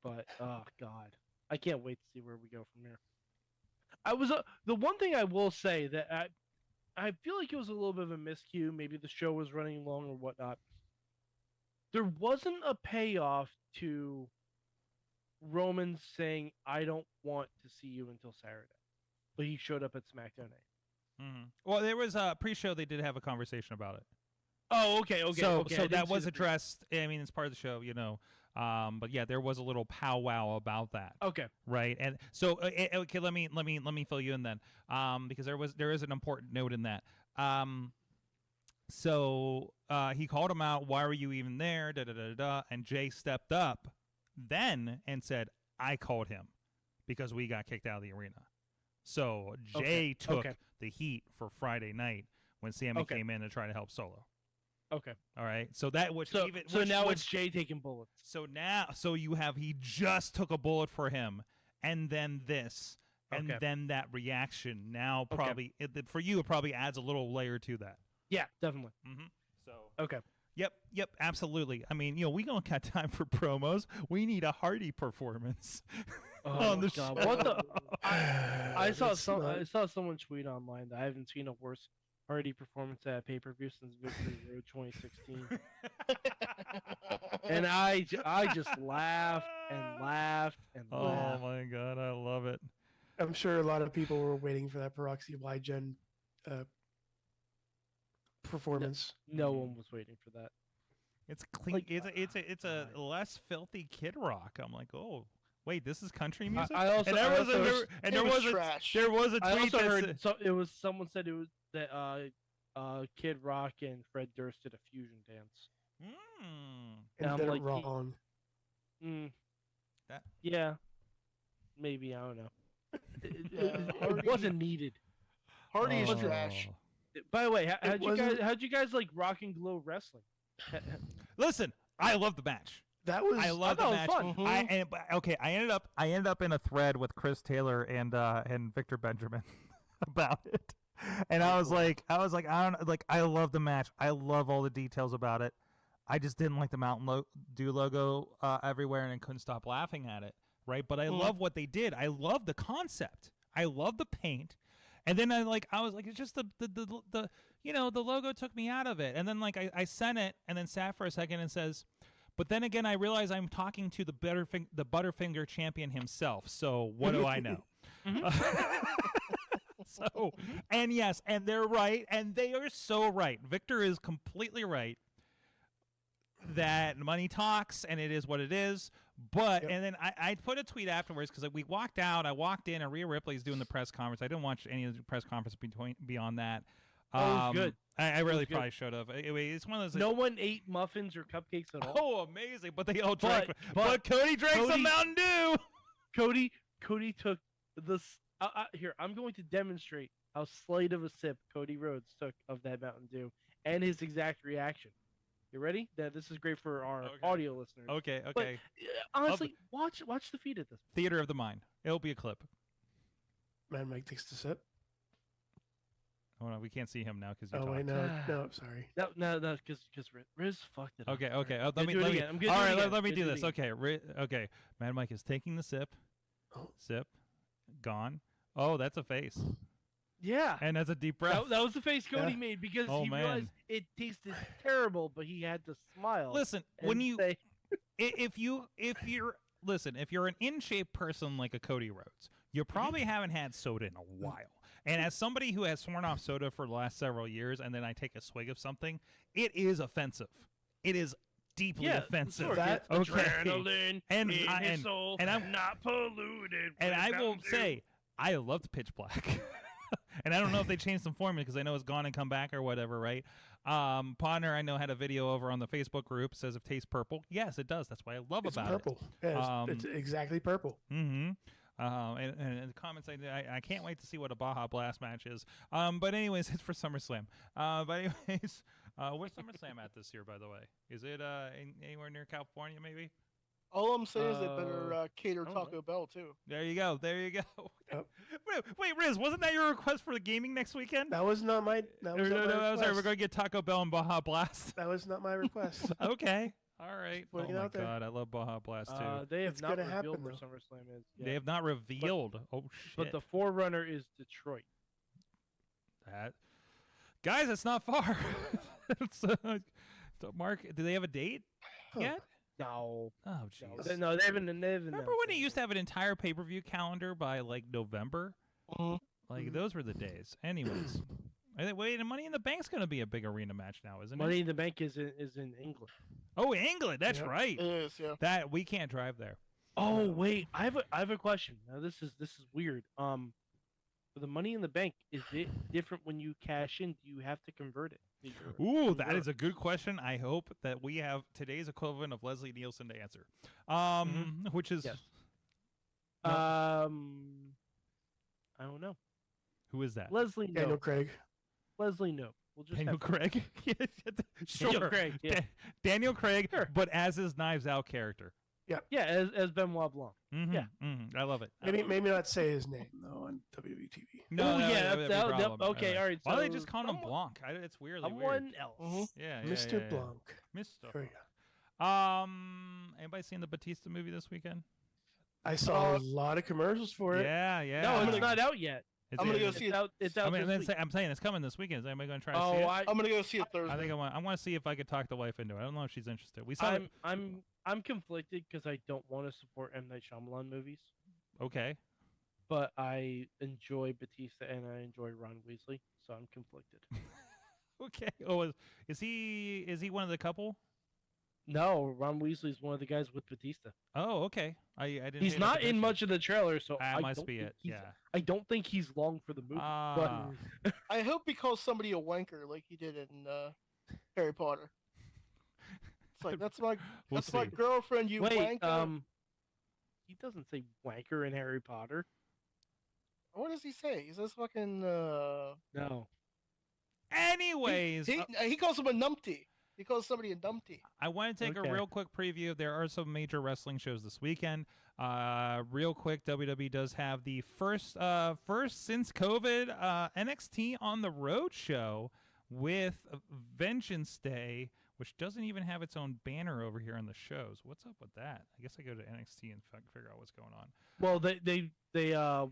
But oh god, I can't wait to see where we go from here. I was the one thing I will say that I feel like it was a little bit of a miscue. Maybe the show was running long or whatnot. There wasn't a payoff to Roman saying, "I don't want to see you until Saturday," but he showed up at SmackDown Night. Well, there was a pre-show. They did have a conversation about it. Oh, okay. So I didn't that see was the pre- addressed. I mean, it's part of the show, you know. But yeah, there was a little powwow about that. Okay. Right, and so okay, let me fill you in then, because there is an important note in that. So he called him out. Why were you even there? Da da da da. And Jay stepped up then and said, "I called him because we got kicked out of the arena." So Jay took the heat for Friday night when Sammy came in to try to help Solo. Okay. All right. So that which So even so which, now which, it's Jay taking bullets. so now you have he just took a bullet for him, and then this, and then that reaction. Now probably for you it probably adds a little layer to that. Yeah, definitely. So Okay. Yep, absolutely. I mean, we don't got time for promos. We need a Hardy performance on the show. What the? I saw That's not- I saw someone tweet online that I haven't seen a worse Hardy performance at a pay-per-view since Victory Road 2016. And I just laughed and laughed and Oh laughed. my god, I love it. I'm sure a lot of people were waiting for that Peroxy Y-Gen performance. No one was waiting for that. It's clean. Like, it's a less filthy Kid Rock. I'm like, oh wait, this is country music. I also- and there I was also- there was was a trash. there was a I tweet also that heard said, so it was someone said it was that Kid Rock and Fred Durst did a fusion dance. And I'm they're like, wrong. That- Yeah, maybe, I don't know. It Hardy- wasn't needed. Hardy is Oh. trash. By the way, wasn't- how'd you guys like Rock and Glow wrestling? Listen, I love the match. That was I love thought the it match. was fun. I ended up in a thread with Chris Taylor and Victor Benjamin about it, and I was like, I don't like. I love the match. I love all the details about it. I just didn't like the Mountain Dew logo everywhere, and I couldn't stop laughing at it. Right, but I love what they did. I love the concept. I love the paint. And then I was like, it's just the the logo took me out of it. And then I sent it and then sat for a second and says, but then again I realize I'm talking to the Butterfinger champion himself. So what do I know? So and yes, and they're right, and they are so right. Victor is completely right that money talks and it is what it is. But and then I put a tweet afterwards because we walked out. I walked in and Rhea Ripley's doing the press conference. I didn't watch any of the press conference beyond that. It was good. I really good. probably should have. Anyway, it's one of those. No one ate muffins or cupcakes at all. Oh, amazing! But they all drank. but Cody drank some Cody- Mountain Dew. Cody took this. Here, I'm going to demonstrate how slight of a sip Cody Rhodes took of that Mountain Dew and his exact reaction. You ready? This is great for our audio listeners. Okay. But, honestly, watch the feed of this. Theater of the Mind. It'll be a clip. Man, Mike takes the sip. Hold on, we can't see him now because you Oh talked. wait, no, sorry. No, because Riz fucked it up. Okay. Alright, Let me. do it again. I'm gonna All do it right, again. let me I'm do gonna this. it again. Okay. Mad Mike is taking the sip. Oh. Sip. Gone. Oh, that's a face. Yeah. And that's a deep breath. That was the face Cody Yeah. made because Oh, he man. realized it tasted terrible, but he had to smile. Listen, and when you say, if you're an in shape person like a Cody Rhodes, you probably haven't had soda in a while. And as somebody who has sworn off soda for the last several years, and then I take a swig of something, it is offensive. It is deeply offensive. sure, Okay. adrenaline And in I- his and- soul, and I'm- not polluted. And with I will Mountain Dew. say, I loved Pitch Black. And I don't know if they changed some formula because I know it's gone and come back or whatever, right? Podner, I know, had a video over on the Facebook group, says it tastes purple. Yes, it does. That's what I love It's about purple. Yeah, it. it's exactly purple. Mm-hmm. And in the comments, I can't wait to see what a Baja Blast match is. But anyways, it's for SummerSlam. But anyways, where's SummerSlam at this year, by the way? Is it anywhere near California, maybe? All I'm saying is they better cater I don't know. Taco Bell too. There you go. There you go. Yep. Wait, Riz, wasn't that your request for the gaming next weekend? That was not my. That was not my sorry. We're request. going to get Taco Bell and Baja Blast. That was not my request. Okay. All right. Oh putting it my out there. God, I love Baja Blast too. They have It's not gonna revealed happen, where though. SummerSlam is. They yet. have not revealed. Oh shit. But the forerunner is Detroit. That guys, it's not far. It's, so Mark, do they have a date yet? No, Oh jeez. no, they haven't. Remember when he used to have an entire pay-per-view calendar by like November? Like those were the days. Anyways, wait, and Money in the Bank's going to be a big arena match now, isn't Money it? in the Bank is in England. Oh, England. That's Yep. right. It is, yeah. That we can't drive there. Oh wait, I have a question. Now this is weird. For the Money in the Bank, is it different when you cash in? Do you have to convert it? Ooh, that is a good question. I hope that we have today's equivalent of Leslie Nielsen to answer. Which is Yes. No. I don't know. Who is that? Leslie Daniel no. Craig. Leslie no. We'll just Daniel have Craig. Sure. Daniel Craig. Yeah, Daniel Craig, Sure. but as his Knives Out character. yeah, as Benoit Blanc. Yeah. I love it. Maybe not say his name though on WWE TV. No, Oh, no, yeah, that'd be a that- problem. okay, all right, Why do they so just call him someone- Blanc? It's weirdly Someone weird. else. Yeah, Mr. Blanc. Mr. There we Blanc. go. Anybody seen the Batista movie this weekend? I saw a lot of commercials for it. Yeah, yeah. No, it's not out yet. It's I'm gonna in- go see It's it. out. It's out. this week. I'm saying it's coming this weekend. Is anybody going to try to see Oh, it? I'm gonna go see it Thursday. I think I want to see if I could talk the wife into it. I don't know if she's interested. We saw it. I'm conflicted because I don't want to support M Night Shyamalan movies, Okay. but I enjoy Batista and I enjoy Ron Weasley, so I'm conflicted. Okay. Oh, is he one of the couple? No, Ron Weasley's one of the guys with Batista. Oh, okay. I didn't. He's pay enough not in attention. much of the trailer, so That I must don't be think it. he's- Yeah. I don't think he's long for the movie. Ah. I hope he calls somebody a wanker like he did in Harry Potter. It's like that's my We'll my see. girlfriend, you Wait, wanker. he doesn't say wanker in Harry Potter. What does he say? He says fucking. No. Anyways, He calls him a numpty. He calls somebody a numpty. I want to take Okay. a real quick preview. There are some major wrestling shows this weekend. Real quick, WWE does have the first since COVID NXT on the Road show with Vengeance Day, which doesn't even have its own banner over here on the shows. What's up with that? I guess I go to NXT and figure out what's going on. Well, they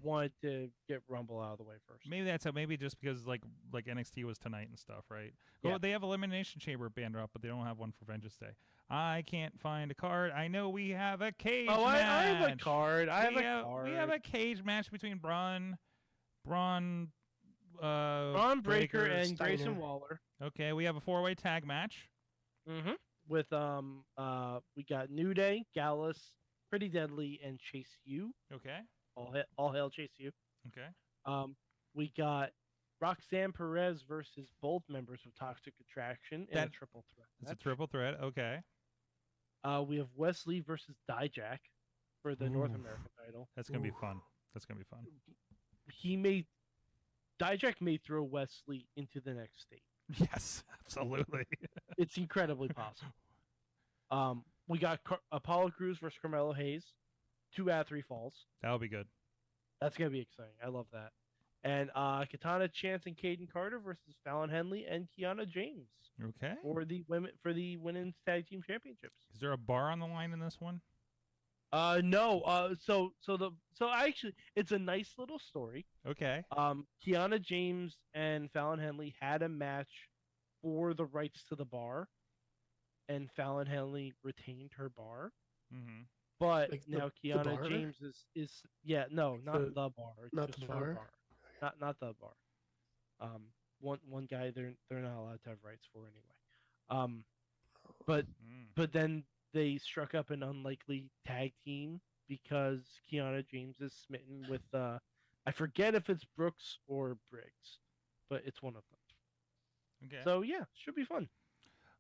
wanted to get Rumble out of the way first. Maybe that's how. Maybe just because like NXT was tonight and stuff, right? Yeah. Oh, they have Elimination Chamber banner up, but they don't have one for Vengeance Day. I can't find a card. I know we have a cage Oh, I match. have a card. I have we a card. We have a cage match between Braun Braun Breaker and Steiner. Grayson Waller. Okay, we have a 4-way tag match. Mm-hmm. With we got New Day, Gallus, Pretty Deadly, and Chase U. Okay. All hail Chase U. Okay. We got Roxanne Perez versus both members of Toxic Attraction in a That- triple threat. It's a match. triple threat. Okay. We have Wesley versus Dijak for the North Ooh. American title. That's gonna be Ooh. fun. That's gonna be fun. Dijak may throw Wesley into the next state. Yes, absolutely. It's incredibly possible. We got Apollo Crews versus Carmelo Hayes, 2 out of 3 falls. That'll be good. That's gonna be exciting. I love that. And Katana Chance and Caden Carter versus Fallon Henley and Kiana James Okay. for the women's tag team championships. Is there a bar on the line in this one? No. So actually, it's a nice little story. Okay. Kiana James and Fallon Henley had a match for the rights to the bar, and Fallon Henley retained her bar. Mm-hmm. But Like now the Kiana bar? James is no, not The- the bar. It's not just the her bar? bar. Not the bar. One guy they're not allowed to have rights for anyway. But Mm. then they struck up an unlikely tag team because Kiana James is smitten with I forget if it's Brooks or Briggs, but it's one of them. Okay. So yeah, should be fun.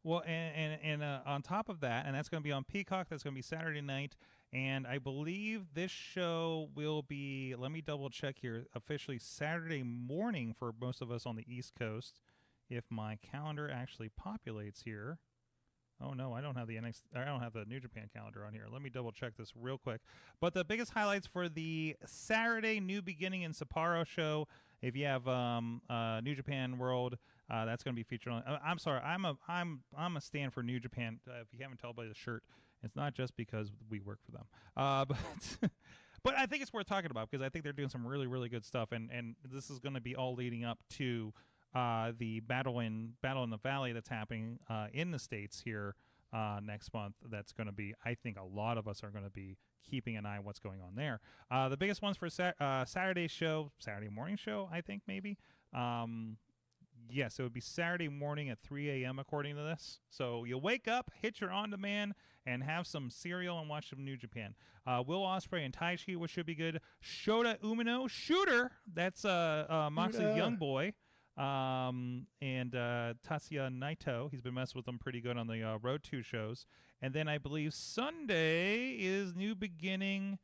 Well, and on top of that, and that's going to be on Peacock. That's going to be Saturday night, and I believe this show will be. Let me double check here. Officially Saturday morning for most of us on the East Coast, if my calendar actually populates here. Oh no, I don't have the I don't have the New Japan calendar on here. Let me double check this real quick. But the biggest highlights for the Saturday New Beginning in Sapporo show, if you have New Japan World, that's going to be featured on. I'm sorry, I'm a stand for New Japan. If you haven't told by the shirt, it's not just because we work for them, but. But I think it's worth talking about because I think they're doing some really, really good stuff, and this is going to be all leading up to the Battle in the Valley that's happening in the States here next month. That's going to be, I think, a lot of us are going to be keeping an eye on what's going on there. The biggest ones for Saturday morning show, I think maybe. Yes, it would be Saturday morning at 3 a.m. according to this. So you wake up, hit your on-demand, and have some cereal and watch some New Japan. Will Ospreay and Taichi, which should be good. Shota Umino, Shooter, that's Moxley's young boy. And Tatsuya Naito, he's been messing with them pretty good on the Road 2 shows. And then I believe Sunday is New Beginning,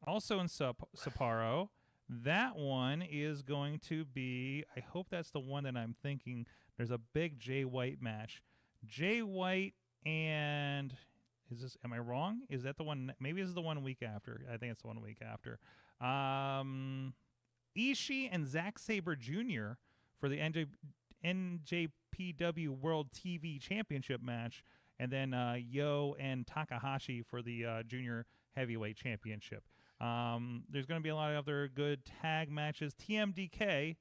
also in Sapporo. That one is going to be, I hope that's the one that I'm thinking. There's a big Jay White match. Jay White and, am I wrong? Is that the one? Maybe this is the 1 week after. I think it's the 1 week after. Ishii and Zack Sabre Jr. for the NJPW World TV Championship match. And then Yo and Takahashi for the Junior Heavyweight Championship. There's going to be a lot of other good tag matches. TMDK,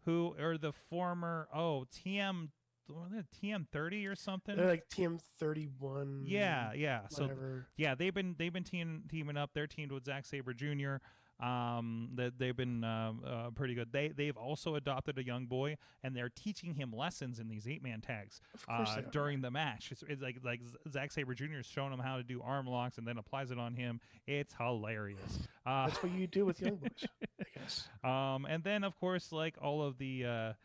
who are the former TM30 or something. They're like TM31. Yeah. Whatever. So yeah, they've been teaming up. They're teamed with Zack Sabre Jr. That they've been pretty good. They've also adopted a young boy, and they're teaching him lessons in these 8-man tags during the match. It's like Zack Sabre Jr. is showing him how to do arm locks and then applies it on him. It's hilarious. That's what you do with young boys, I guess. And then of course, like all of the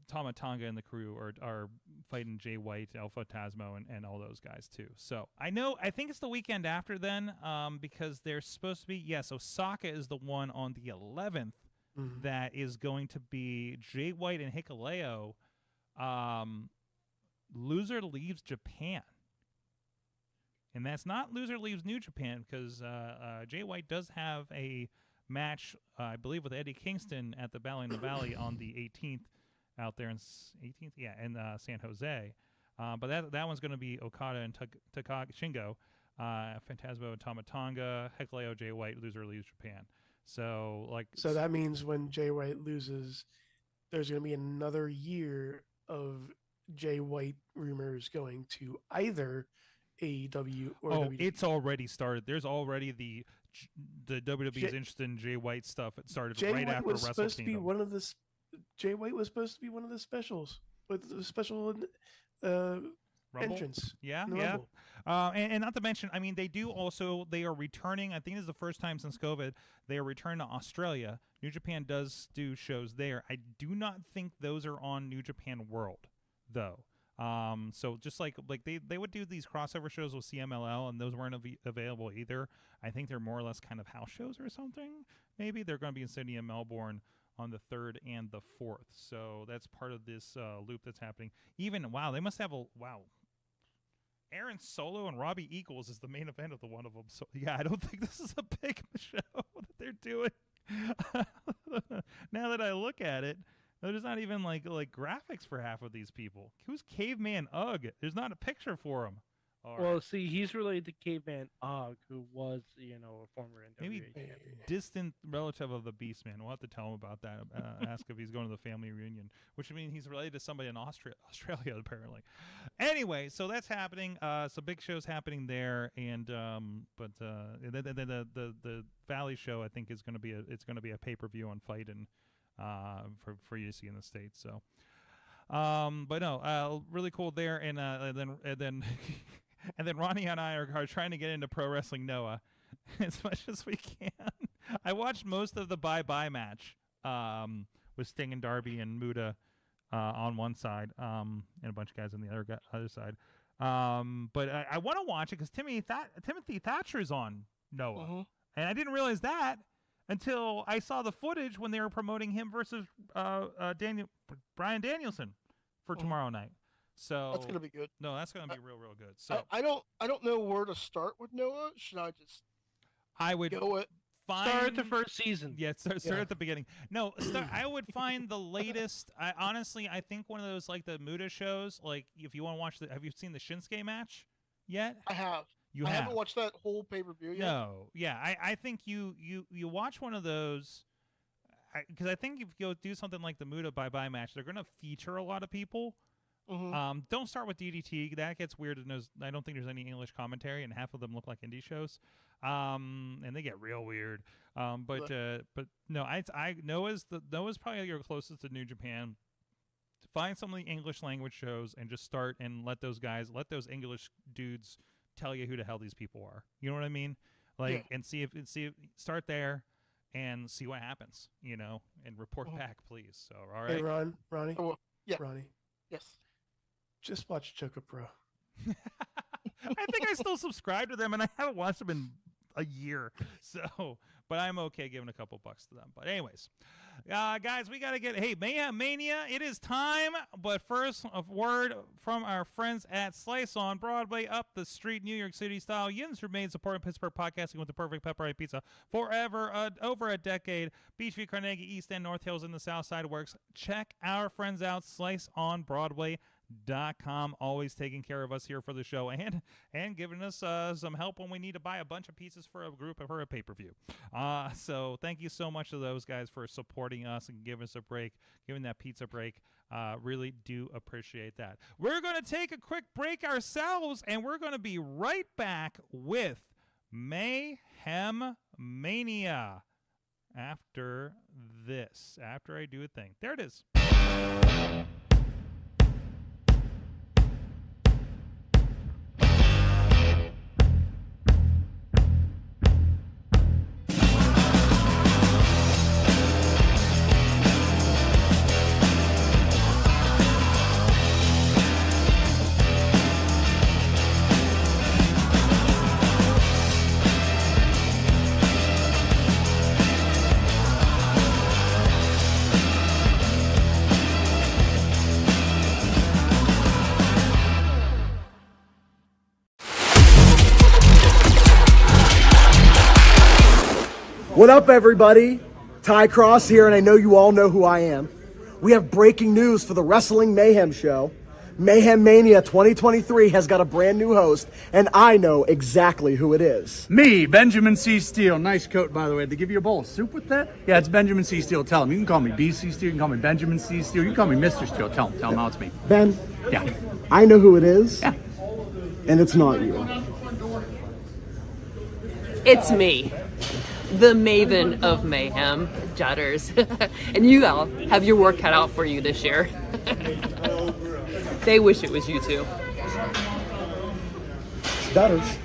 Tama Tonga and the crew are fighting Jay White, Alpha Tasmo, and all those guys too. So I think it's the weekend after then, because they're supposed to be, Osaka is the one on the 11th that is going to be Jay White and Hikuleo. Loser leaves Japan. And that's not loser leaves New Japan, because Jay White does have a match, I believe, with Eddie Kingston at the Battle in the Valley on the 18th out there in San Jose. But that one's going to be Okada and Takagi Shingo, Phantasmo and Tama Tonga, Hikuleo, Jay White, loser leaves Japan. So that means when Jay White loses, there's going to be another year of Jay White rumors going to either AEW or WWE. It's already started. There's already the WWE's interested in Jay White stuff. It started Jay right White after was Wrestle supposed to be Kingdom. one of the Jay White was supposed to be one of the specials with the special Rumble? entrance. Yeah, in the yeah. Rumble. And not to mention, I mean, they are returning, I think this is the first time since COVID, they are returning to Australia. New Japan does do shows there. I do not think those are on New Japan World, though. So just like they would do these crossover shows with CMLL, and those weren't available either. I think they're more or less kind of house shows or something. Maybe they're going to be in Sydney and Melbourne on the 3rd and the 4th. So that's part of this loop that's happening. They must have Aaron Solo and Robbie Eagles is the main event of the one of them. So yeah, I don't think this is a big show that they're doing. Now that I look at it, there's not even like graphics for half of these people. Who's Caveman Ugg? There's not a picture for him. All Well, right. see, he's related to Caveman Og, who was, a former NWA Maybe champion. distant relative of the Beast Man. We'll have to tell him about that. Ask if he's going to the family reunion, which means he's related to somebody in Australia apparently. Anyway, so that's happening. So big shows happening there, and but the Valley show I think is going to be a pay-per-view on Fight and for you to see in the States. So, but no, really cool there, and then. And then Ronnie and I are trying to get into Pro Wrestling Noah as much as we can. I watched most of the bye-bye match with Sting and Darby and Muda on one side and a bunch of guys on the other side. But I want to watch it because Timothy Thatcher's on Noah. Mhm. And I didn't realize that until I saw the footage when they were promoting him versus Bryan Danielson for tomorrow night. So That's gonna be good. No, that's gonna be real good. So I don't know where to start with Noah. Should I just I would go it? Start at the first season. Yeah, start at the beginning. No, I would find the latest. I think one of those like the Muda shows. Like if you want to watch have you seen the Shinsuke match yet? I have. You I have. haven't watched that whole pay-per-view yet. No, yeah, I think you watch one of those because I think if you go do something like the Muda bye-bye match, they're gonna feature a lot of people. Mhm. Don't start with DDT. That gets weird. And I don't think there's any English commentary, and half of them look like indie shows. And they get real weird. But no, Noah's probably your closest to New Japan. Find some of the English language shows and just start and let those English dudes tell you who the hell these people are. You know what I mean? Like, and see if start there and see what happens. And report back, please. So, all right. Hey, Ronnie. Oh, yeah. Ronnie, Yes. just watch Choco Pro. I think I still subscribe to them, and I haven't watched them in a year. So, but I'm okay giving a couple bucks to them. But anyways, guys, we got to get, Mayhem Mania, it is time. But first, a word from our friends at Slice on Broadway, up the street, New York City style. Units remain supporting Pittsburgh podcasting with the perfect pepperoni pizza forever, over a decade. Beachview, Carnegie, East End, North Hills, and the South Side works. Check our friends out, sliceonbroadway.com, always taking care of us here for the show and giving us some help when we need to buy a bunch of pieces for a group for a pay-per-view. So thank you so much to those guys for supporting us and giving us a break, giving that pizza break. Really do appreciate that. We're going to take a quick break ourselves, and we're going to be right back with Mayhem Mania after I do a thing. There it is. What up, everybody? Ty Cross here, and I know you all know who I am. We have breaking news for the Wrestling Mayhem show. Mayhem Mania 2023 has got a brand new host, and I know exactly who it is. Me, Benjamin C. Steele. Nice coat, by the way. Did they give you a bowl of soup with that? Yeah, it's Benjamin C. Steele. Tell him. You can call me BC Steele. You can call me Benjamin C. Steele. You can call me Mr. Steele. Tell him how it's me. Ben, Yeah. I know who it is, Yeah. and it's not you. It's me, the Maven of Mayhem Dudders. And you all have your work cut out for you this year. They wish it was you too. It's Dudders.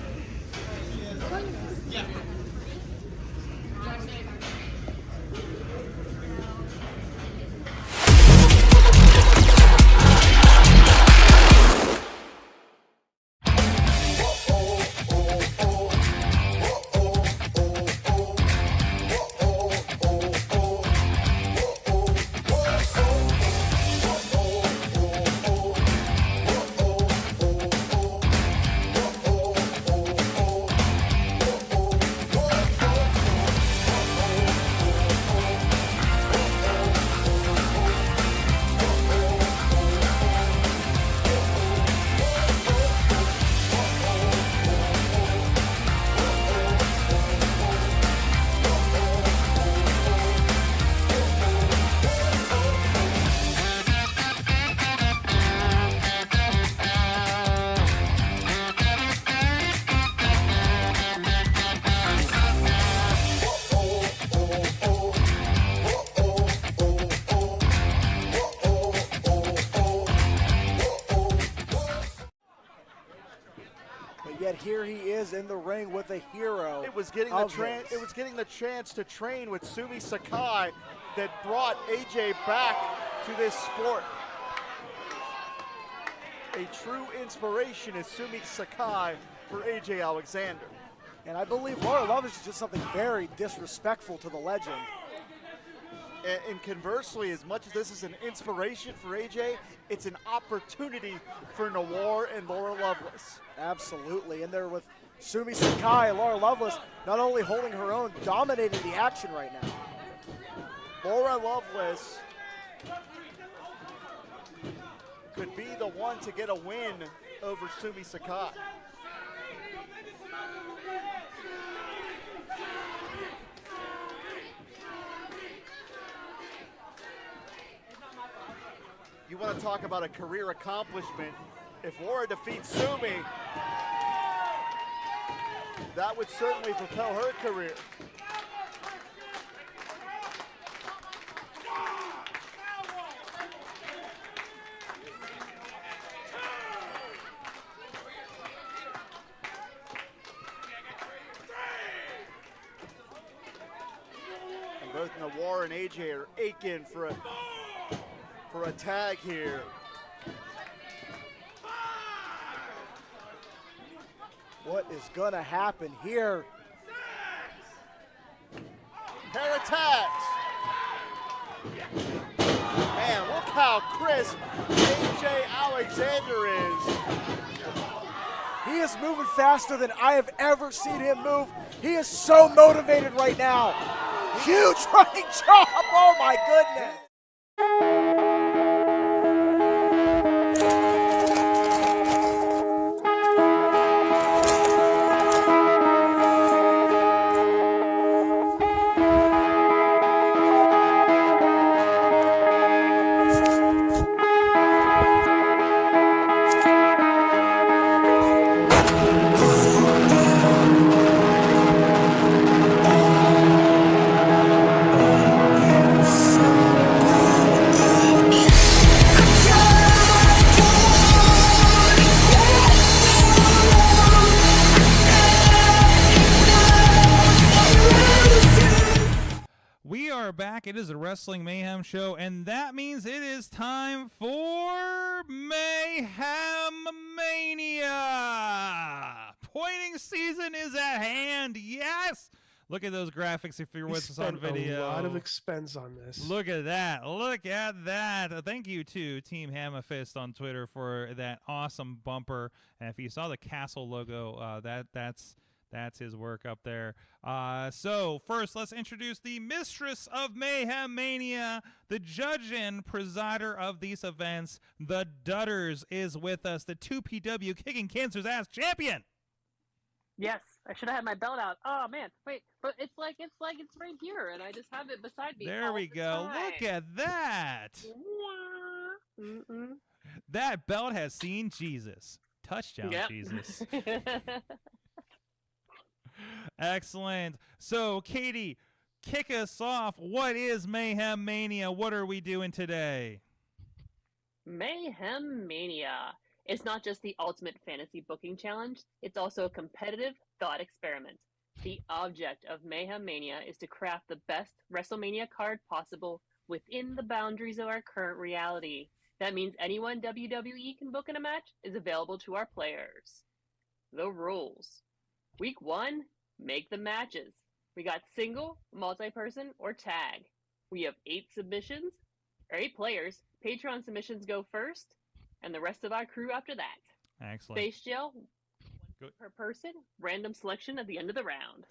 in the ring with a hero. It was getting the chance to train with Sumi Sakai that brought AJ back to this sport. A true inspiration is Sumi Sakai for AJ Alexander. And I believe Laura Lovelace did something very disrespectful to the legend. And conversely, as much as this is an inspiration for AJ, it's an opportunity for Noir and Laura Lovelace. Absolutely. And there with Sumi Sakai and Laura Lovelace not only holding her own, dominating the action right now. Laura Lovelace could be the one to get a win over Sumi Sakai. You want to talk about a career accomplishment. If Laura defeats Sumi, that would certainly propel her career. And both Noir and AJ are aching for a tag here. What is gonna happen here? Pair of tags. Man, look how crisp AJ Alexander is. He is moving faster than I have ever seen him move. He is so motivated right now. Huge running chop, oh my goodness. It is a Wrestling Mayhem show, and that means it is time for Mayhem Mania. Pointing season is at hand. Yes. Look at those graphics if you're with us on video. A lot of expense on this. Look at that. Look at that. Thank you to Team Hammerfist on Twitter for that awesome bumper. And if you saw the castle logo, that's his work up there. So first, let's introduce the Mistress of Mayhem Mania, the judge and presider of these events. The Dudders is with us, the 2PW Kicking Cancer's Ass champion. Yes, I should have had my belt out. Oh man, wait, but it's like it's right here, and I just have it beside me. There we go. Time. Look at that. That belt has seen Jesus. Touchdown, yep. Jesus. Excellent. So, Katie, kick us off. What is Mayhem Mania? What are we doing today? Mayhem Mania. It's not just the ultimate fantasy booking challenge. It's also a competitive thought experiment. The object of Mayhem Mania is to craft the best WrestleMania card possible within the boundaries of our current reality. That means anyone WWE can book in a match is available to our players. The rules. Week 1, make the matches. We got single, multi-person, or tag. We have 8 submissions, or 8 players. Patreon submissions go first, and the rest of our crew after that. Excellent. Face gel, 1 per person, random selection at the end of the round.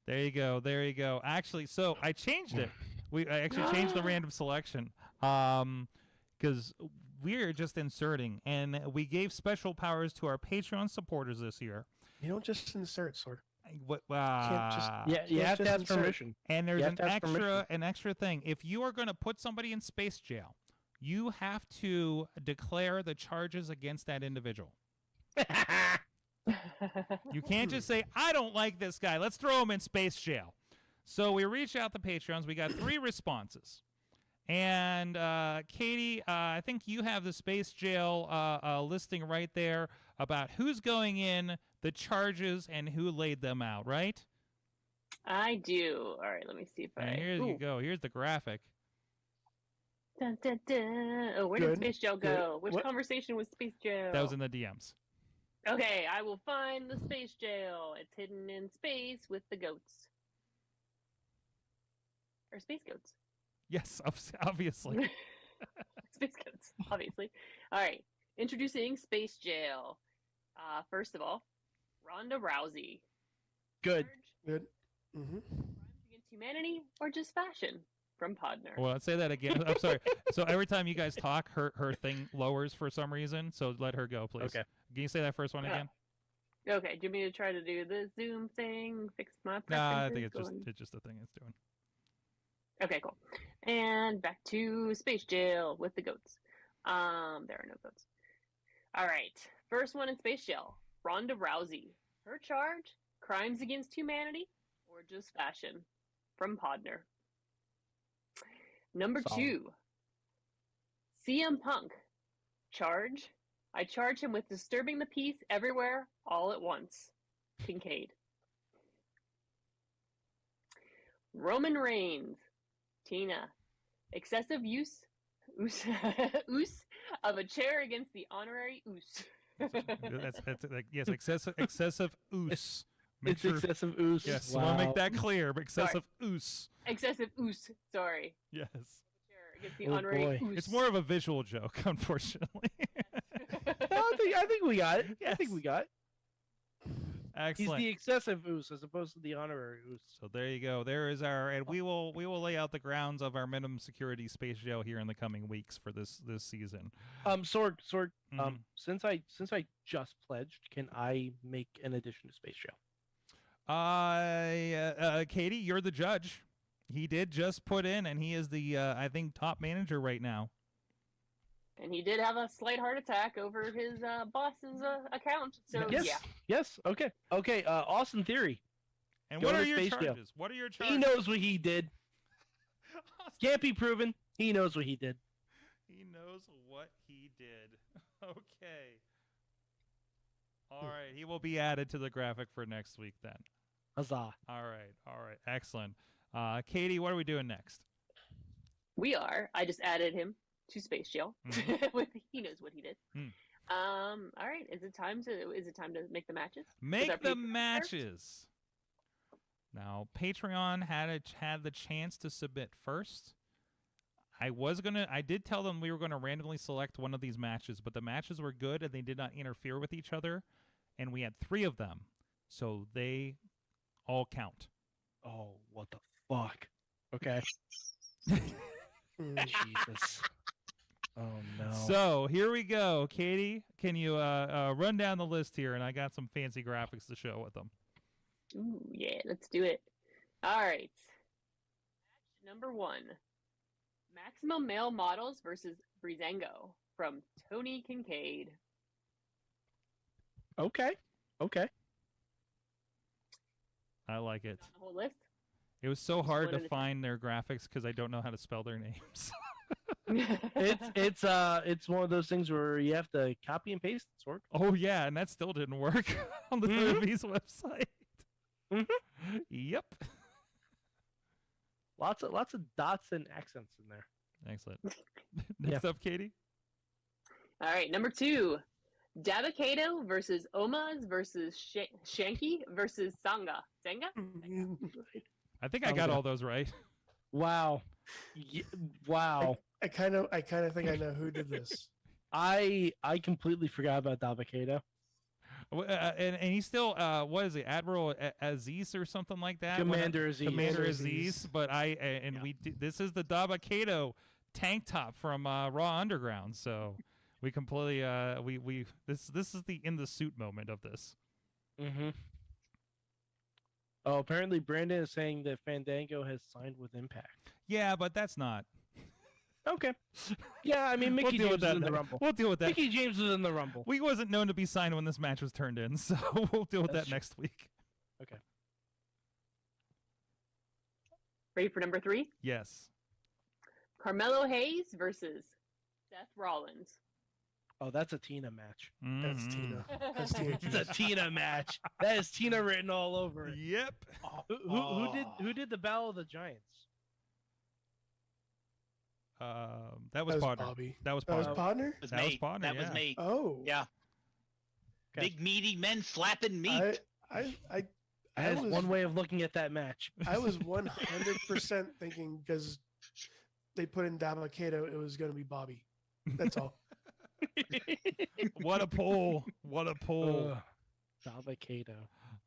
There you go. There you go. Actually, so I changed it. I actually changed the random selection because we're just inserting, and we gave special powers to our Patreon supporters this year. You don't just insert, Sword. What? You have to ask permission. And there's an extra thing. If you are going to put somebody in space jail, you have to declare the charges against that individual. You can't just say, I don't like this guy. Let's throw him in space jail. So we reached out to Patreons. We got 3 responses. And Katie, I think you have the space jail listing right there about who's going in the charges and who laid them out, right? I do. All right, let me see if And here you go. Here's the graphic. Dun, dun, dun. Oh, where did Good, Space Jail good. go? Which What- conversation was Space Jail? That was in the DMs. Okay, I will find the Space Jail. It's hidden in space with the goats. Or space goats. Yes, obviously. Space goats, obviously. All right, introducing Space Jail. First of all, Ronda Rousey. Good. Charge, Good. Mm-hmm. crimes against humanity, or just fashion? From Podner. Well, let's say that again. I'm sorry. So every time you guys talk, her thing lowers for some reason. So let her go, please. Okay. Can you say that first one again? Okay, do you want me to try to do the Zoom thing? Fix my preferences? Nah, I think it's Going- just a thing it's doing. Okay, cool. And back to Space Jail with the goats. There are no goats. All right. First one in Space Jail. Ronda Rousey. Her charge, crimes against humanity or just fashion? From Podner. Number Solid. 2. CM Punk. Charge. I charge him with disturbing the peace everywhere all at once. Kincaid. Roman Reigns. Tina. Excessive use of a chair against the honorary oos. That's like, yes, excessive oos. Make It's sure. excessive ooze. Yes, I want to make that clear. But excessive oos. Excessive oos. Sorry. Yes. Chair against the Oh, honorary boy. oos. It's more of a visual joke, unfortunately. I think we got it. I think Yes. we got it. He's Excellent. the excessive ooze as opposed to the honorary ooze. So there you go. There is our, and we will lay out the grounds of our minimum security space jail here in the coming weeks for this season. Sorg. Mhm. Since I just pledged, can I make an addition to Space Jail? Katie, you're the judge. He did just put in, and he is the I think top manager right now. And he did have a slight heart attack over his boss's account. So Yes. yeah. Yes. Okay. Okay. Austin Theory. And Go what to are your Space Jail. charges? What are your charges? He knows what he did. Can't be proven. He knows what he did. He knows what he did. Okay. All right. He will be added to the graphic for next week then. Huzzah. All right. Excellent. Katie, what are we doing next? We are. I just added him to Space Jail. He knows what he did. All right. Is it time to make the matches? Make our the Patreon matches. Now, Patreon had the chance to submit first. I did tell them we were going to randomly select one of these matches, but the matches were good and they did not interfere with each other, and we had 3 of them, so they all count. Oh, what the fuck? Okay. Mm. Jesus. Oh no. So here we go. Katie, can you run down the list here? And I got some fancy graphics to show with them. Ooh, yeah, let's do it. All right. Match number 1. Maximum Male Models versus Breezango from Tony Kincaid. Okay. Okay. I like it. The whole list. It was so hard split to into find their graphics because I don't know how to spell their names. It's one of those things where you have to copy and paste. It's work. Oh yeah, and that still didn't work on the WWE's website. Yep. Lots of dots and accents in there. Excellent. Next up, Katie. All right, number 2. Dabakato versus Omas versus Shanky versus Sanga. Sanga? I think I got all those right. Wow. Wow. I kind of think I know who did this. I completely forgot about Dabakato. And he's still what is it, Admiral Aziz or something like that? Commander Aziz. Commander Aziz. Aziz. But this is the Dabakato tank top from Raw Underground. So we completely this is the in the suit moment of this. Mm-hmm. Oh, apparently Brandon is saying that Fandango has signed with Impact. Yeah, but that's not. Okay. Yeah, I mean Mickey deal with James was that in the ne- Rumble. We'll deal with that. Mickey James was in the Rumble. We wasn't known to be signed when this match was turned in, so we'll deal with That's that true. next week. Okay. Ready for number 3? Yes. Carmelo Hayes versus Seth Rollins. Oh, that's a Tina match. That's Mhm. Tina. That's Tina. It's a Tina match. That is Tina written all over it. Yep. Who did the Battle of the Giants? That was That was Podner. Bobby. That was That was Podner. Podner? was That was me. Podner, That was yeah. me. Oh. Yeah. Okay. Big meaty men slapping meat. I That is was one way of looking at that match. I was 100% thinking because they put in Dabba-Kato, it was going to be Bobby. That's all. What a pull. What a pull. Dabba-Kato.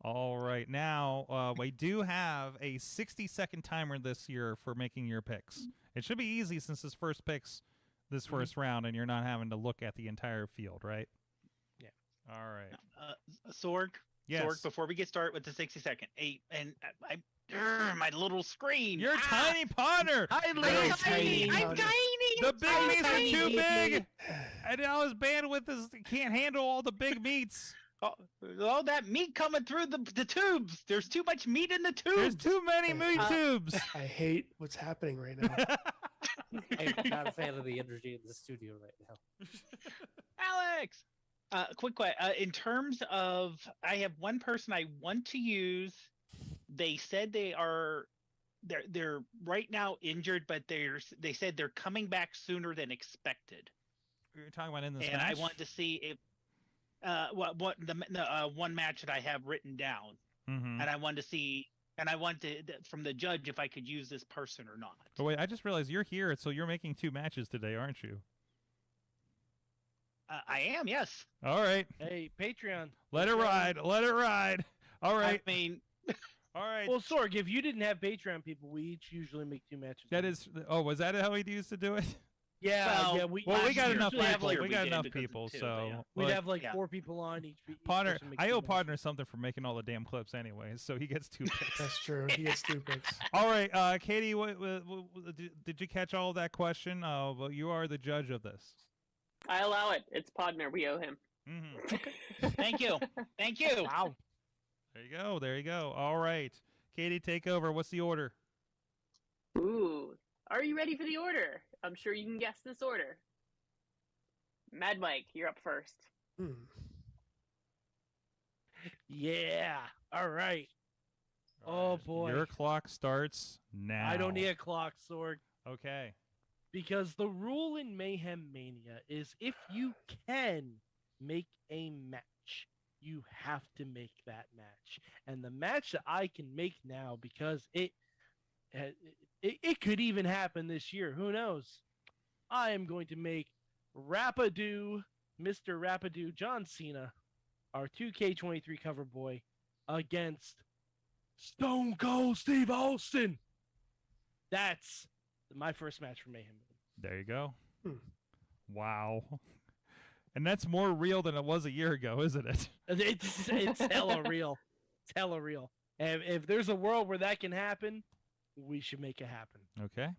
All right. Now, we do have a 60-second timer this year for making your picks. It should be easy since this first pick's this first round and you're not having to look at the entire field, right? Yeah. All right. Sorg. Yes. Sorg, before we get started with the 60-second, my little screen. You're tiny Podner. I'm tiny. I'm tiny. The big I'm meats are tiny. too big. And now his bandwidth can't handle all the big meats. All that meat coming through the tubes. There's too much meat in the tubes. There's too many meat tubes. I hate what's happening right now. I'm not a fan of the energy in the studio right now. Alex, quick question. In terms of, I have one person I want to use. They said they're right now injured, but they said they're coming back sooner than expected. You're talking about in this And match? I want to see if what the one match that I have written down, Mhm. and I wanted to see, and I wanted from the judge if I could use this person or not. Oh, wait, I just realized you're here, so you're making 2 matches today, aren't you? I am, yes. All right. Hey, Patreon. Let it ride. Let it ride. All right. I mean, All right. Well, Sorg, if you didn't have Patreon people, we each usually make 2 matches. That is. Oh, was that how we used to do it? Yeah, Well, yeah. We Well, we got year, enough last people. year We we got did enough because of people, two, so but yeah. we'd but have like yeah. 4 people on each. Podner. person make I 2 owe matches. Podner something for making all the damn clips, anyways, so he gets 2 picks. That's true. He gets 2 picks. All right, Katie, did you catch all of that question? Well, you are the judge of this. I allow it. It's Podner. We owe him. Mm-hmm. thank you, thank you. Wow. There you go. There you go. All right, Katie, take over. What's the order? Ooh. Are you ready for the order? I'm sure you can guess this order. Mad Mike, you're up first. Yeah. All right. Oh boy. Your clock starts now. I don't need a clock, Sorg, Okay. because the rule in Mayhem Mania is if you can make a match, you have to make that match. And the match that I can make now, because it could even happen this year. Who knows? I am going to make Rapidu, Mr. Rapidu, John Cena, our 2K23 cover boy, against Stone Cold Steve Austin. That's my first match for Mayhem. There you go. Hmm. Wow. And that's more real than it was a year ago, isn't it? It's hella real. It's hella real. And if there's a world where that can happen, we should make it happen. Okay.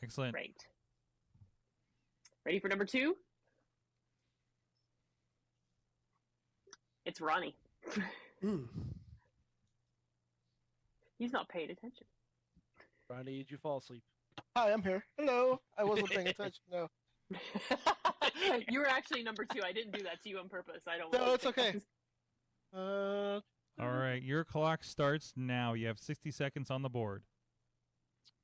Excellent. Great. Ready for number 2? It's Ronnie. He's not paying attention. Ronnie, did you fall asleep? Hi, I'm here. Hello. I wasn't paying attention. No. You were actually number 2. I didn't do that to you on purpose. I don't. No, want it's okay. All right, your clock starts now. You have 60 seconds on the board.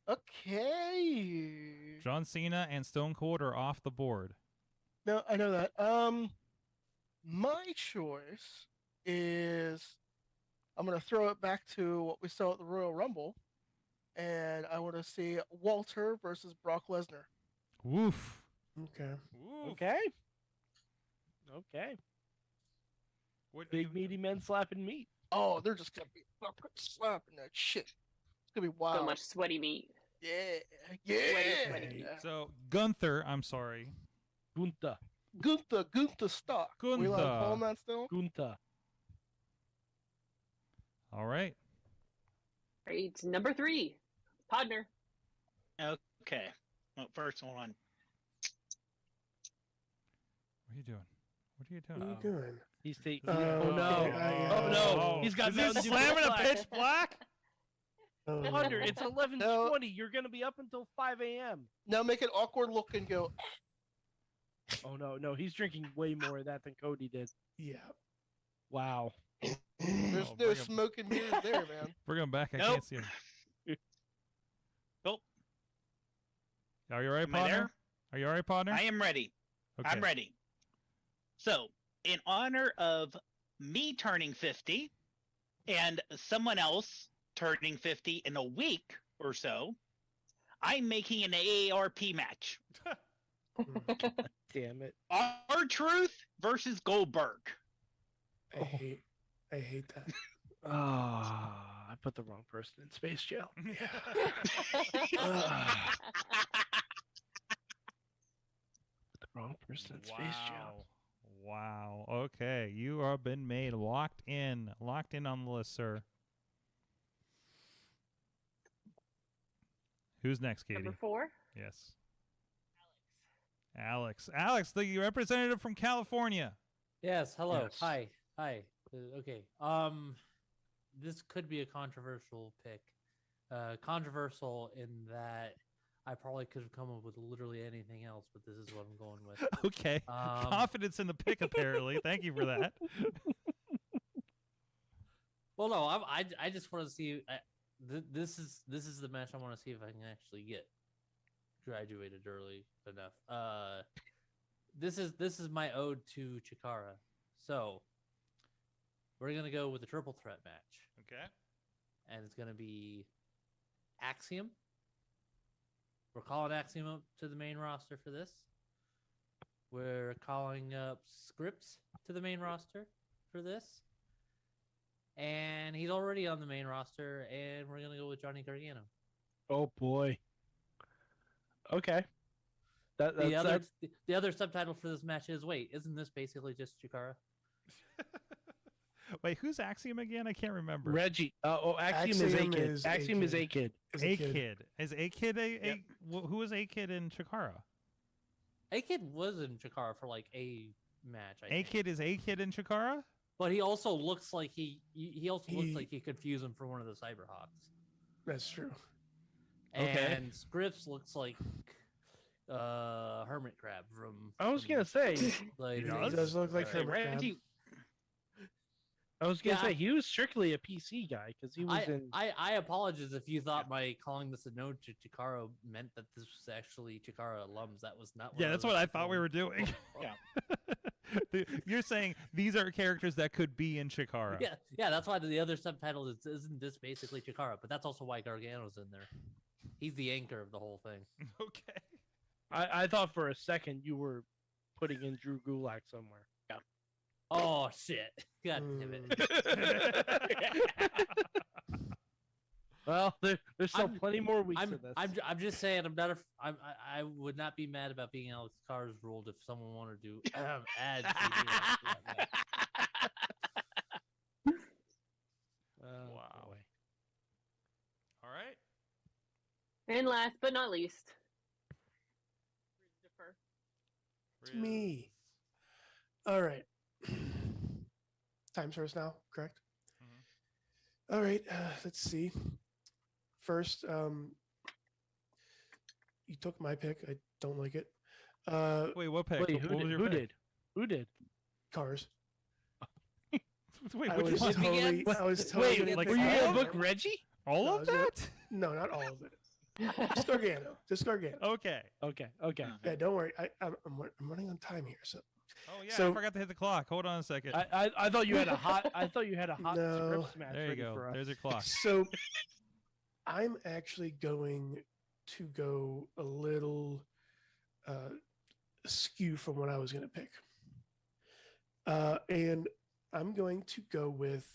Okay. John Cena and Stone Cold are off the board. No, I know that. My choice is I'm gonna throw it back to what we saw at the Royal Rumble, and I want to see Walter versus Brock Lesnar. Woof. Okay. Woof. Okay. Okay. What, Big meaty men slapping meat. Oh, they're just gonna be fucking slapping that shit. It's gonna be wild. So much sweaty meat. Yeah, Sweaty. yeah. So Gunther, I'm sorry. Gunther. Gunther Stock. We like Gunther. calling that still? Gunther. All right. Great. Number 3, Podner. Okay. Well, first one. What are you doing? What are you What doing? are you doing? He's taking. Oh, oh no! okay, Oh no! Oh. He's got Is he Mountain Dew slamming a Black. pitch black? Hunter, it's 11:20. You're gonna be up until 5 a.m. Now make an awkward look and go. Oh no, he's drinking way more of that than Cody did. Yeah. Wow. There's no smoke and mirrors there, man. Bring him back. I Nope. can't see him. Nope. Are you all right, Am I partner? there? Are you all right, partner? I am ready. Okay. I'm ready. So, in honor of me turning 50 and someone else turning 50 in a week or so, I'm making an AARP match. Damn it. R-Truth versus Goldberg. I hate that. I put the wrong person in Space Jail. The wrong person in Space Jail. Wow. Okay. You are been made locked in on the list, sir. Who's next, Katie? Number 4. Yes. Alex, the representative from California. Yes. Hello. Yes. Hi. Okay. This could be a controversial pick. Controversial in that I probably could have come up with literally anything else, but this is what I'm going with. Okay. Confidence in the pick, apparently. Thank you for that. Well, no, I just want to see. This is the match I want to see if I can actually get graduated early enough. This is my ode to Chikara. So we're gonna go with a triple threat match. Okay. And it's gonna be Axiom. We're calling Axiom up to the main roster for this. We're calling up Scripps to the main roster for this. And he's already on the main roster, and we're gonna go with Johnny Gargano. Oh boy. Okay. The other subtitle for this match is, wait, isn't this basically just Chikara? Wait, who's Axiom again? I can't remember. Reggie. Axiom is A-Kid. Axiom is A-Kid. A-Kid. Is A-Kid who is A-Kid in Chikara? A-Kid was in Chikara for like a match. A-Kid is A-Kid in Chikara? But he also looks like he looks like he confused him for one of the Cyberhawks. That's true. And Scripps looks like Hermit Crab from. I was gonna say. He does look like Hermit Crab. Randy, I was gonna say he was strictly a PC guy because he was in. I apologize if you thought my calling this a node to Chikara meant that this was actually Chikara alums. That was not. Yeah, that's what I thought we were doing. Yeah. You're saying these are characters that could be in Chikara. Yeah, that's why the other subtitle is, isn't this basically Chikara? But that's also why Gargano's in there. He's the anchor of the whole thing. Okay. I thought for a second you were putting in Drew Gulak somewhere. Yeah. Oh shit! God damn it. Well, there's still plenty more weeks of this. I'm just saying I would not be mad about being Alex Carr's ruled if someone wanted to add. Wow. Boy. All right. And last but not least, Christopher. It's me. All right. Time's first now, correct? Mm-hmm. All right. Let's see. First, you took my pick. I don't like it. Wait, what pick? Wait, who did? Cars. Wait, I which was one? totally. I was totally. Wait, like were you all gonna of book Reggie? All No, of that? No, not all of it. Just Gargano. Just Gargano. Okay. Okay. Yeah, don't worry. I'm running on time here. So Oh yeah, So- I forgot to hit the clock. Hold on a second. I thought you had a hot. I thought you had a hot No. Scripps match There you ready go. for us. There's your clock. So I'm actually going to go a little askew from what I was going to pick. And I'm going to go with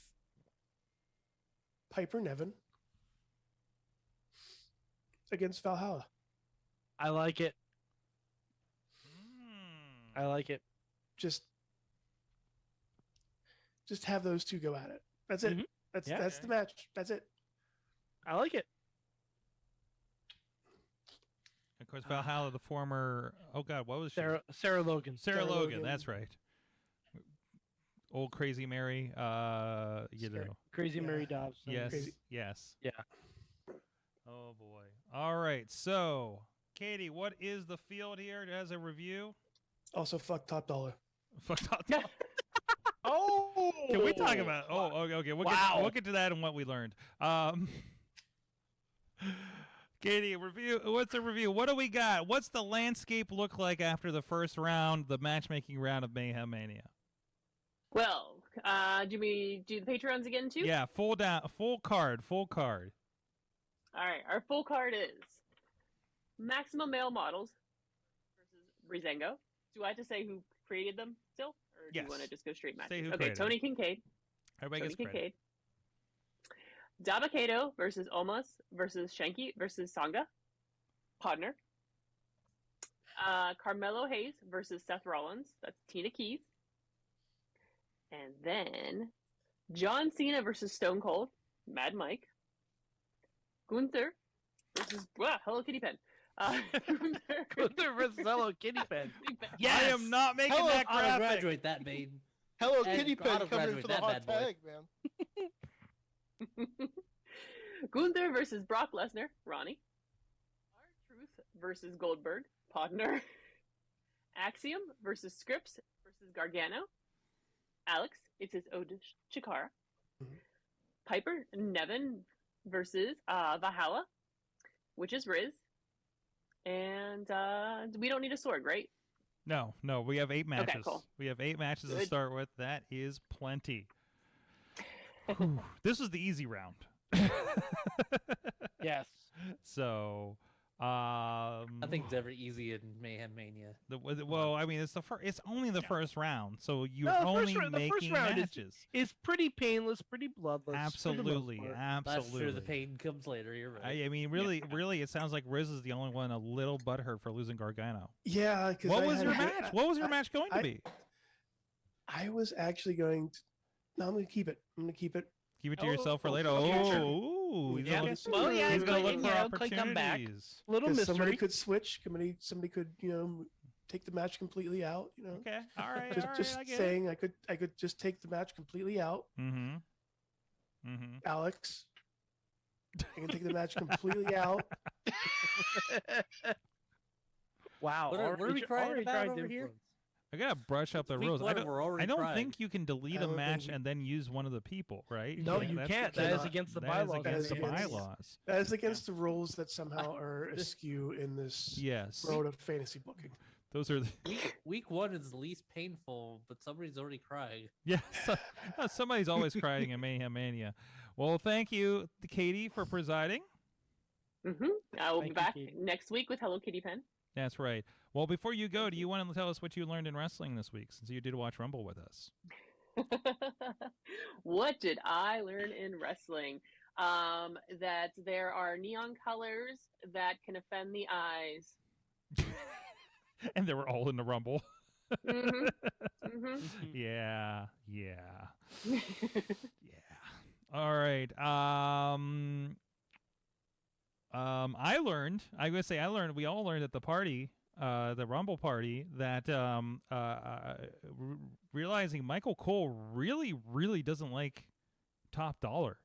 Piper Niven against Valhalla. I like it. I like it. Just have those two go at it. That's it. Mhm. That's Yeah. the match. That's it. I like it. Of course, Valhalla, the former. Oh God, what was she? Sarah Logan. Sarah Logan. Logan. That's right. Old Crazy Mary. You know. Crazy Yeah. Mary Dobbs. Yes. Crazy. Yes. Yeah. Oh boy. All right. So, Katie, what is the field here as a review? Also, fuck Top Dollar. Fuck Top Dollar. Oh, Can we talk about? Oh, okay. We'll get to that and what we learned. Katie, review. What's the review? What do we got? What's the landscape look like after the first round, the matchmaking round of Mayhem Mania? Well, do we do the Patreons again too? Yeah, full card. All right, our full card is Maximum Male Models versus Breezango. Do I have to say who created them still? Or do you want to just go straight matches? Say who Okay, created Tony them. Kincaid. Everybody gets credit. Dabakato versus Omos versus Shanky versus Sangha. Partner. Carmelo Hayes versus Seth Rollins. That's Tina Keys. And then John Cena versus Stone Cold. Mad Mike. Gunther versus Hello Kitty Pen. Gunther versus Hello Kitty Pen. Yes! I am not making that graphic. Graduate that made. Hello And Kitty Pen coming auto-graduate for the that hot bad boy. tag, man. Gunther versus Brock Lesnar. Ronnie. R-Truth versus Goldberg. Podner. Axiom versus Scripps versus Gargano. Alex, it's his ode to Chikara. Piper Nevin versus Valhalla, which is Riz. And we don't need a sword, right? No, we have 8 matches. Okay, cool. We have 8 matches to Good. start with. That is plenty. Whew, this was the easy round. Yes. So, Nothing's ever easy in Mayhem Mania. well, I mean, it's it's only the first round, so you're No, the only first making round matches. It's pretty painless, pretty bloodless. Absolutely, for the most part. That's absolutely. true. The pain comes later. You're right. I mean, really, it sounds like Riz is the only one a little butthurt for losing Gargano. Yeah. Because What was your match? What was your match going to be? I was actually going to. No, I'm going to keep it. Keep it. Keep it to yourself for later. future. Oh, he's Yeah. gonna Well, yeah, he's gonna but, look for come back. opportunities. Little 'Cause mystery. somebody could switch. Somebody could, take the match completely out. Okay, all right, Just I get saying, I could just take the match completely out. it. Alex, I can take the match completely out. Wow. What are we crying already about tried over to here? influence. I gotta brush up the Week rules. one, we're already I don't crying. think you can delete I a don't match think- and then use one of the people, right? No, Like, you that's- can't. That is against the that is bylaws. against the That is against- bylaws. That is against the rules that somehow are askew in this Yes, road of fantasy booking. those are. Week 1 is the least painful, but somebody's already crying. Yeah, somebody's always crying in Mayhem Mania. Well, thank you, Katie, for presiding. I will be Thank you, back Katie. next week with Hello Kitty Pen. That's right. Well, before you go, do you want to tell us what you learned in wrestling this week, since you did watch Rumble with us? What did I learn in wrestling? That there are neon colors that can offend the eyes. And they were all in the Rumble. hmm Yeah. All right. I learned. We all learned at the party, the Rumble party, that realizing Michael Cole really doesn't like Top Dollar.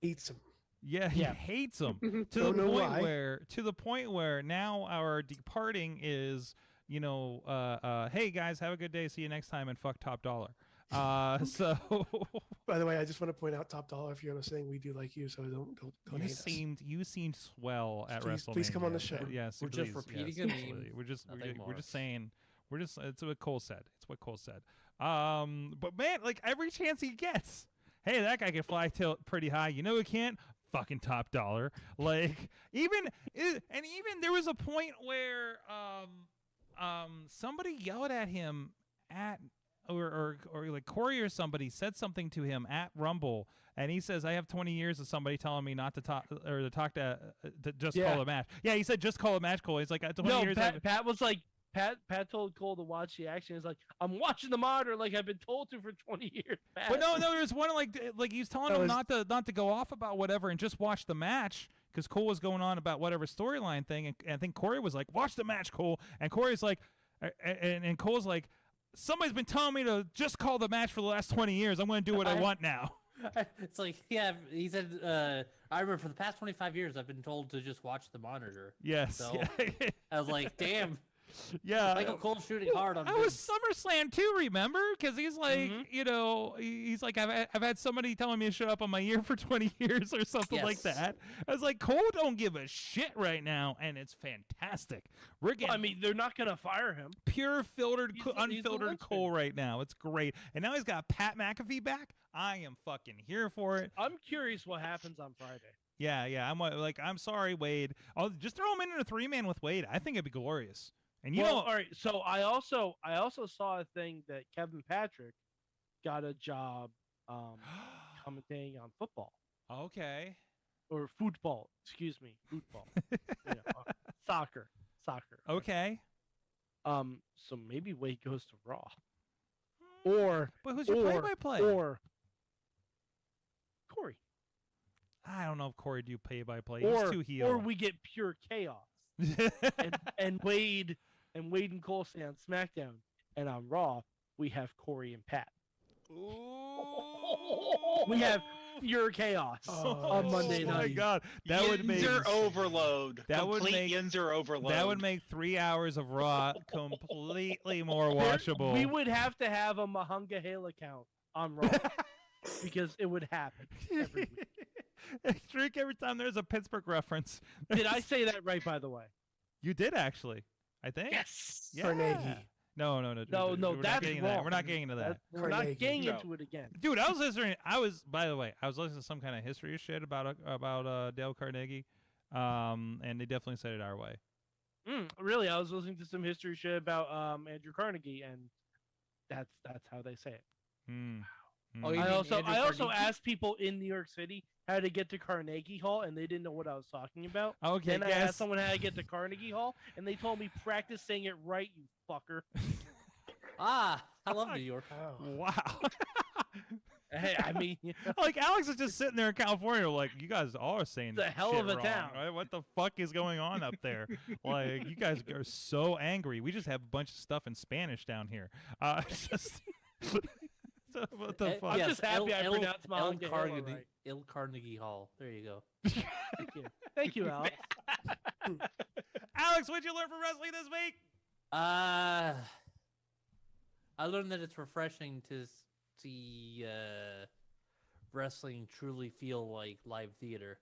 Hates him. Yeah, he hates him to Don't the know point why. where now our departing is, hey guys, have a good day, see you next time, and fuck Top Dollar. So By the way, I just want to point out, Top Dollar, if you're listening, we do like you, so don't hate us. you seemed swell at Please- WrestleMania. please come on the show. Yes, We're just please, repeating yes, a meme, absolutely. nothing We're more. just saying. It's what Cole said. It's what Cole said. But man, like every chance he gets, hey, that guy can fly pretty high. You know who can't? Fucking Top Dollar. Like even there was a point where somebody yelled at him or like Corey or somebody said something to him at Rumble, and he says, "I have 20 years of somebody telling me not to talk or to talk to just call a match." Yeah, he said just call a match, Cole. He's like, 20 No, years. Pat was like, Pat told Cole to watch the action. He's like, I'm watching the monitor like I've been told to for 20 years. Pat. But no, there was one like he was telling him not to go off about whatever and just watch the match, because Cole was going on about whatever storyline thing, and I think Corey was like, "Watch the match, Cole," and Corey's like, and Cole's like, "Somebody's been telling me to just call the match for the last 20 years. I'm going to do what I want now." It's like, yeah, he said, I remember for the past 25 years, I've been told to just watch the monitor. Yes. So Yeah. I was like, damn. Yeah. Michael Cole's shooting hard on I was SummerSlam too, remember? Because he's like, you know, he's like, I've had somebody telling me to shut up on my ear for 20 years or something like Yes. that. I was like, Cole don't give a shit right now, and it's fantastic. We're getting Well, I mean, they're not gonna fire him. pure filtered, He's the unfiltered linchpin. Cole right now. It's great. And now he's got Pat McAfee back. I am fucking here for it. I'm curious what happens on Friday. Yeah. I'm sorry, Wade. I'll just throw him in a 3-man with Wade. I think it'd be glorious. And you know, all right. So I also saw a thing that Kevin Patrick got a job commentating on football okay. or football. Excuse me, football. Soccer. Okay. So maybe Wade goes to Raw, or But who's your play-by-play? or Corey, I don't know if Corey do play-by-play. or He's too heel. or we get pure chaos, and Wade and Cole stay on SmackDown, and on Raw we have Corey and Pat. We have pure chaos on Monday night. Oh my God, that would make Yinzer overload. That would Complete make Yinzer overload. That would make 3 hours of Raw completely more watchable. We would have to have a Mahunga Hale account on Raw because it would happen every week. Drink every time there's a Pittsburgh reference. Did I say that right, by the way? You did actually. I think. Yes. Yeah. Carnegie. No, We're not that's getting wrong. We're not getting into that. We're not Carnegie. getting No. into it again. Dude, by the way, I was listening to some kind of history shit about Dale Carnegie, and they definitely said it our way. Really, I was listening to some history shit about Andrew Carnegie, and that's how they say it. Oh, you I mean also Andrew Carnegie? asked people in New York City how to get to Carnegie Hall, and they didn't know what I was talking about. Okay, Then I yes. asked someone how to get to Carnegie Hall, and they told me practice saying it right, you fucker. Ah, I love New York. Wow. Hey, I mean, Like Alex is just sitting there in California, like you guys are saying It's a hell shit of a wrong, town. right? What the fuck is going on up there? Like you guys are so angry. We just have a bunch of stuff in Spanish down here. It's just so what the fuck? I'm just happy I pronounced Mahunga Hale Carnegie, right. Il Carnegie Hall. There you go. Thank you, Alex. Alex, what'd you learn from wrestling this week? I learned that it's refreshing to see wrestling truly feel like live theater,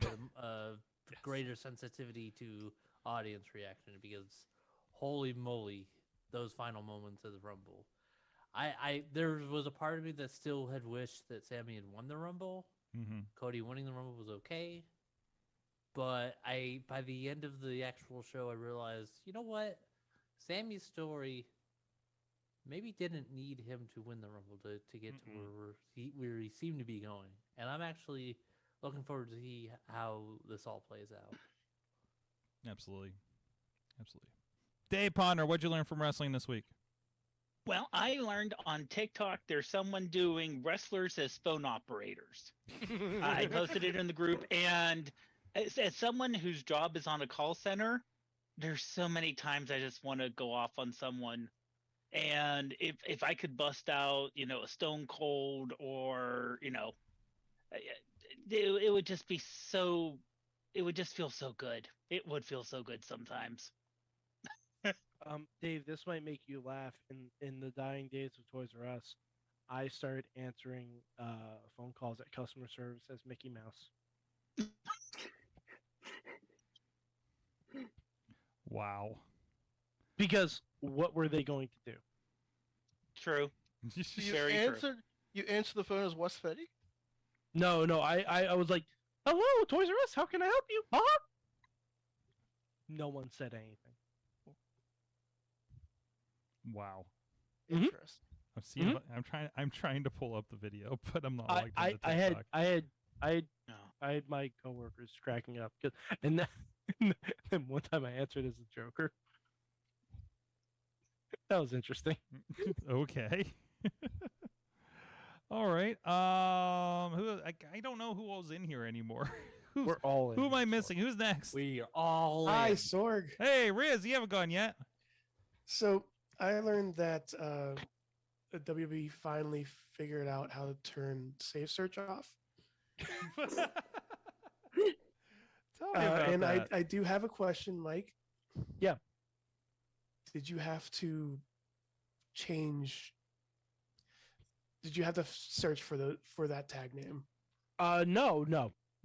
with greater sensitivity to audience reaction. Because holy moly, those final moments of the Rumble. There was a part of me that still had wished that Sami had won the Rumble. Mm-hmm. Cody winning the Rumble was okay. But by the end of the actual show, I realized, you know what? Sami's story maybe didn't need him to win the Rumble to get to where he seemed to be going. And I'm actually looking forward to see how this all plays out. Absolutely. Dave Ponder, what'd you learn from wrestling this week? Well, I learned on TikTok there's someone doing wrestlers as phone operators. I posted it in the group, and as someone whose job is on a call center, there's so many times I just want to go off on someone. And if I could bust out, a Stone Cold or, it would just be so, it would just feel so good. It would feel so good sometimes. Dave, this might make you laugh. In the dying days of Toys R Us, I started answering phone calls at customer service as Mickey Mouse. Wow. Because what were they going to do? True. You Very true. answered the phone as Wes Fetty? No, I was like, hello, Toys R Us, how can I help you? Huh? No one said anything. Wow. Interesting. I'm seeing. I'm trying to pull up the video, but I'm not. logged into I had TikTok. I had my coworkers cracking up, and then one time I answered as a Joker. That was interesting. Okay. All right. I don't know who all's in here anymore. We're all in. Who am I missing? Who's next? We are all Hi, in. Sorg. Hey, Riz, you haven't gone yet. So I learned that WWE finally figured out how to turn Save Search off. Tell me about and that. I do have a question, Mike. Yeah. Did you have to change? Did you have to search for that tag name? No.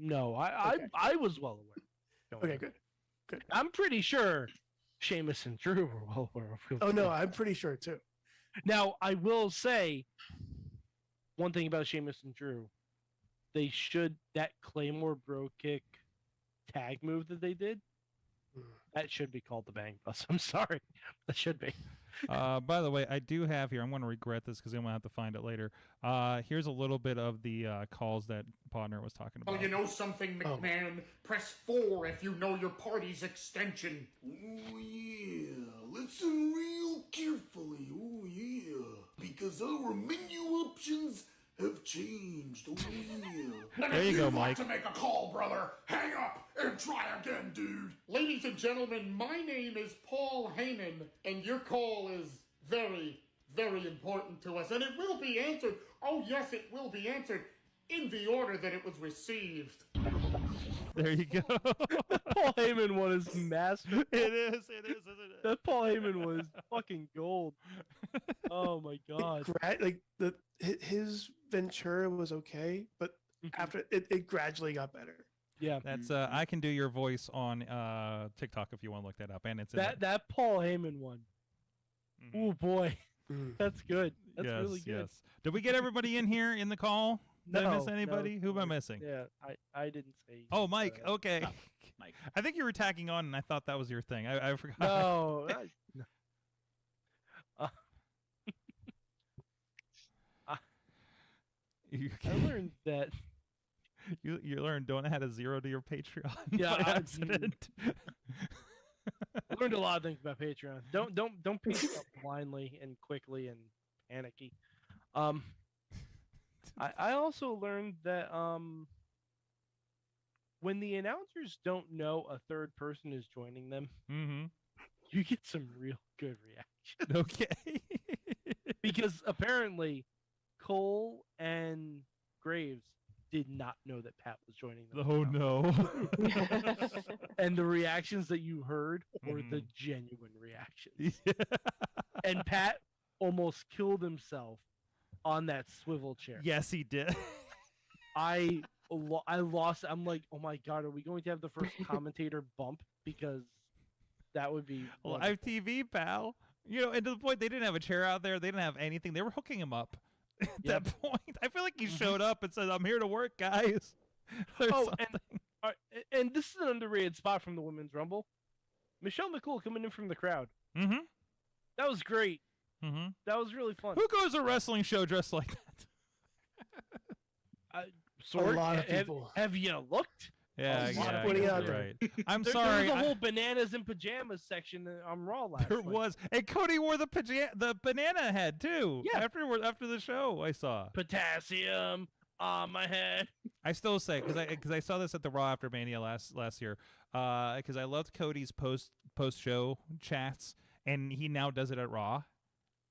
Okay. I was well aware. Okay, good. I'm pretty sure Sheamus and Drew were well aware of. Oh no, I'm pretty sure too. Now I will say one thing about Sheamus and Drew. They should that Claymore Bro Kick tag move that they did. That should be called the Bang Bus. I'm sorry, that should be. By the way, I do have here. I'm going to regret this because I'm going to have to find it later. Here's a little bit of the calls that Podner was talking about. Oh, you know something, McMahon? Press 4 if you know your party's extension. Oh yeah, listen real carefully. Oh yeah, because our menu options have changed. Oh yeah. There you go, Mike. To make a call, brother, hang up and try again, dude. Ladies and gentlemen, my name is Paul Heyman, and your call is very, very important to us, and it will be answered. Oh yes, it will be answered in the order that it was received. There you go. Paul Heyman one is massive. It is, isn't it? That Paul Heyman was fucking gold. Oh my god. His Ventura was okay, but after it gradually got better. Yeah. That's I can do your voice on TikTok if you want to look that up, and it's in that Paul Heyman one. Oh boy, that's good. That's yes, really good. Yes. Did we get everybody in here in the call? Did I miss anybody? Who am I missing? Yeah, I didn't say. Oh, Mike. Okay. Oh, Mike. I think you were tagging on, and I thought that was your thing. I forgot. No. I learned that. You learned don't add a 0 to your Patreon Yeah, by accident. I learned a lot of things about Patreon. Don't pick it up blindly and quickly and panicky. I also learned that when the announcers don't know a third person is joining them, you get some real good reaction. Okay. Because apparently Cole and Graves did not know that Pat was joining them. Oh no. And the reactions that you heard were the genuine reactions. And Pat almost killed himself on that swivel chair. Yes, he did. I lost. I'm like, oh my god, are we going to have the first commentator bump? Because that would be live TV, pal. You know, and to the point, they didn't have a chair out there. They didn't have anything. They were hooking him up at that point. I feel like he showed up and said, "I'm here to work, guys." And this is an underrated spot from the Women's Rumble. Michelle McCool coming in from the crowd. That was great. That was really fun. Who goes to a wrestling show dressed like that? A lot of people. Have you looked? Yeah, out right. I'm There sorry. was a whole bananas and pajamas section on Raw last There night. was. And Cody wore the banana head too. Yeah. After the show, I saw Potassium on my head. I still say because I saw this at the Raw After Mania last year. Because I loved Cody's post show chats, and he now does it at Raw.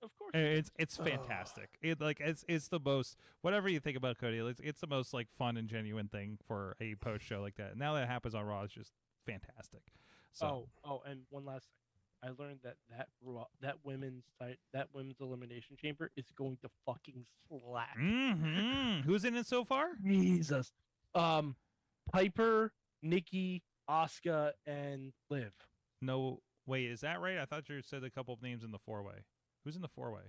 Of course. It's fantastic. It's the most, whatever you think about Cody, it's the most like fun and genuine thing for a post show like that. Now that it happens on Raw, it's just fantastic. So and one last thing, I learned that women's elimination chamber is going to fucking slap. Who's in it so far? Jesus. Piper, Nikki, Asuka, and Liv. No, wait, is that right? I thought you said a couple of names in the 4-way. Who's in the 4-way?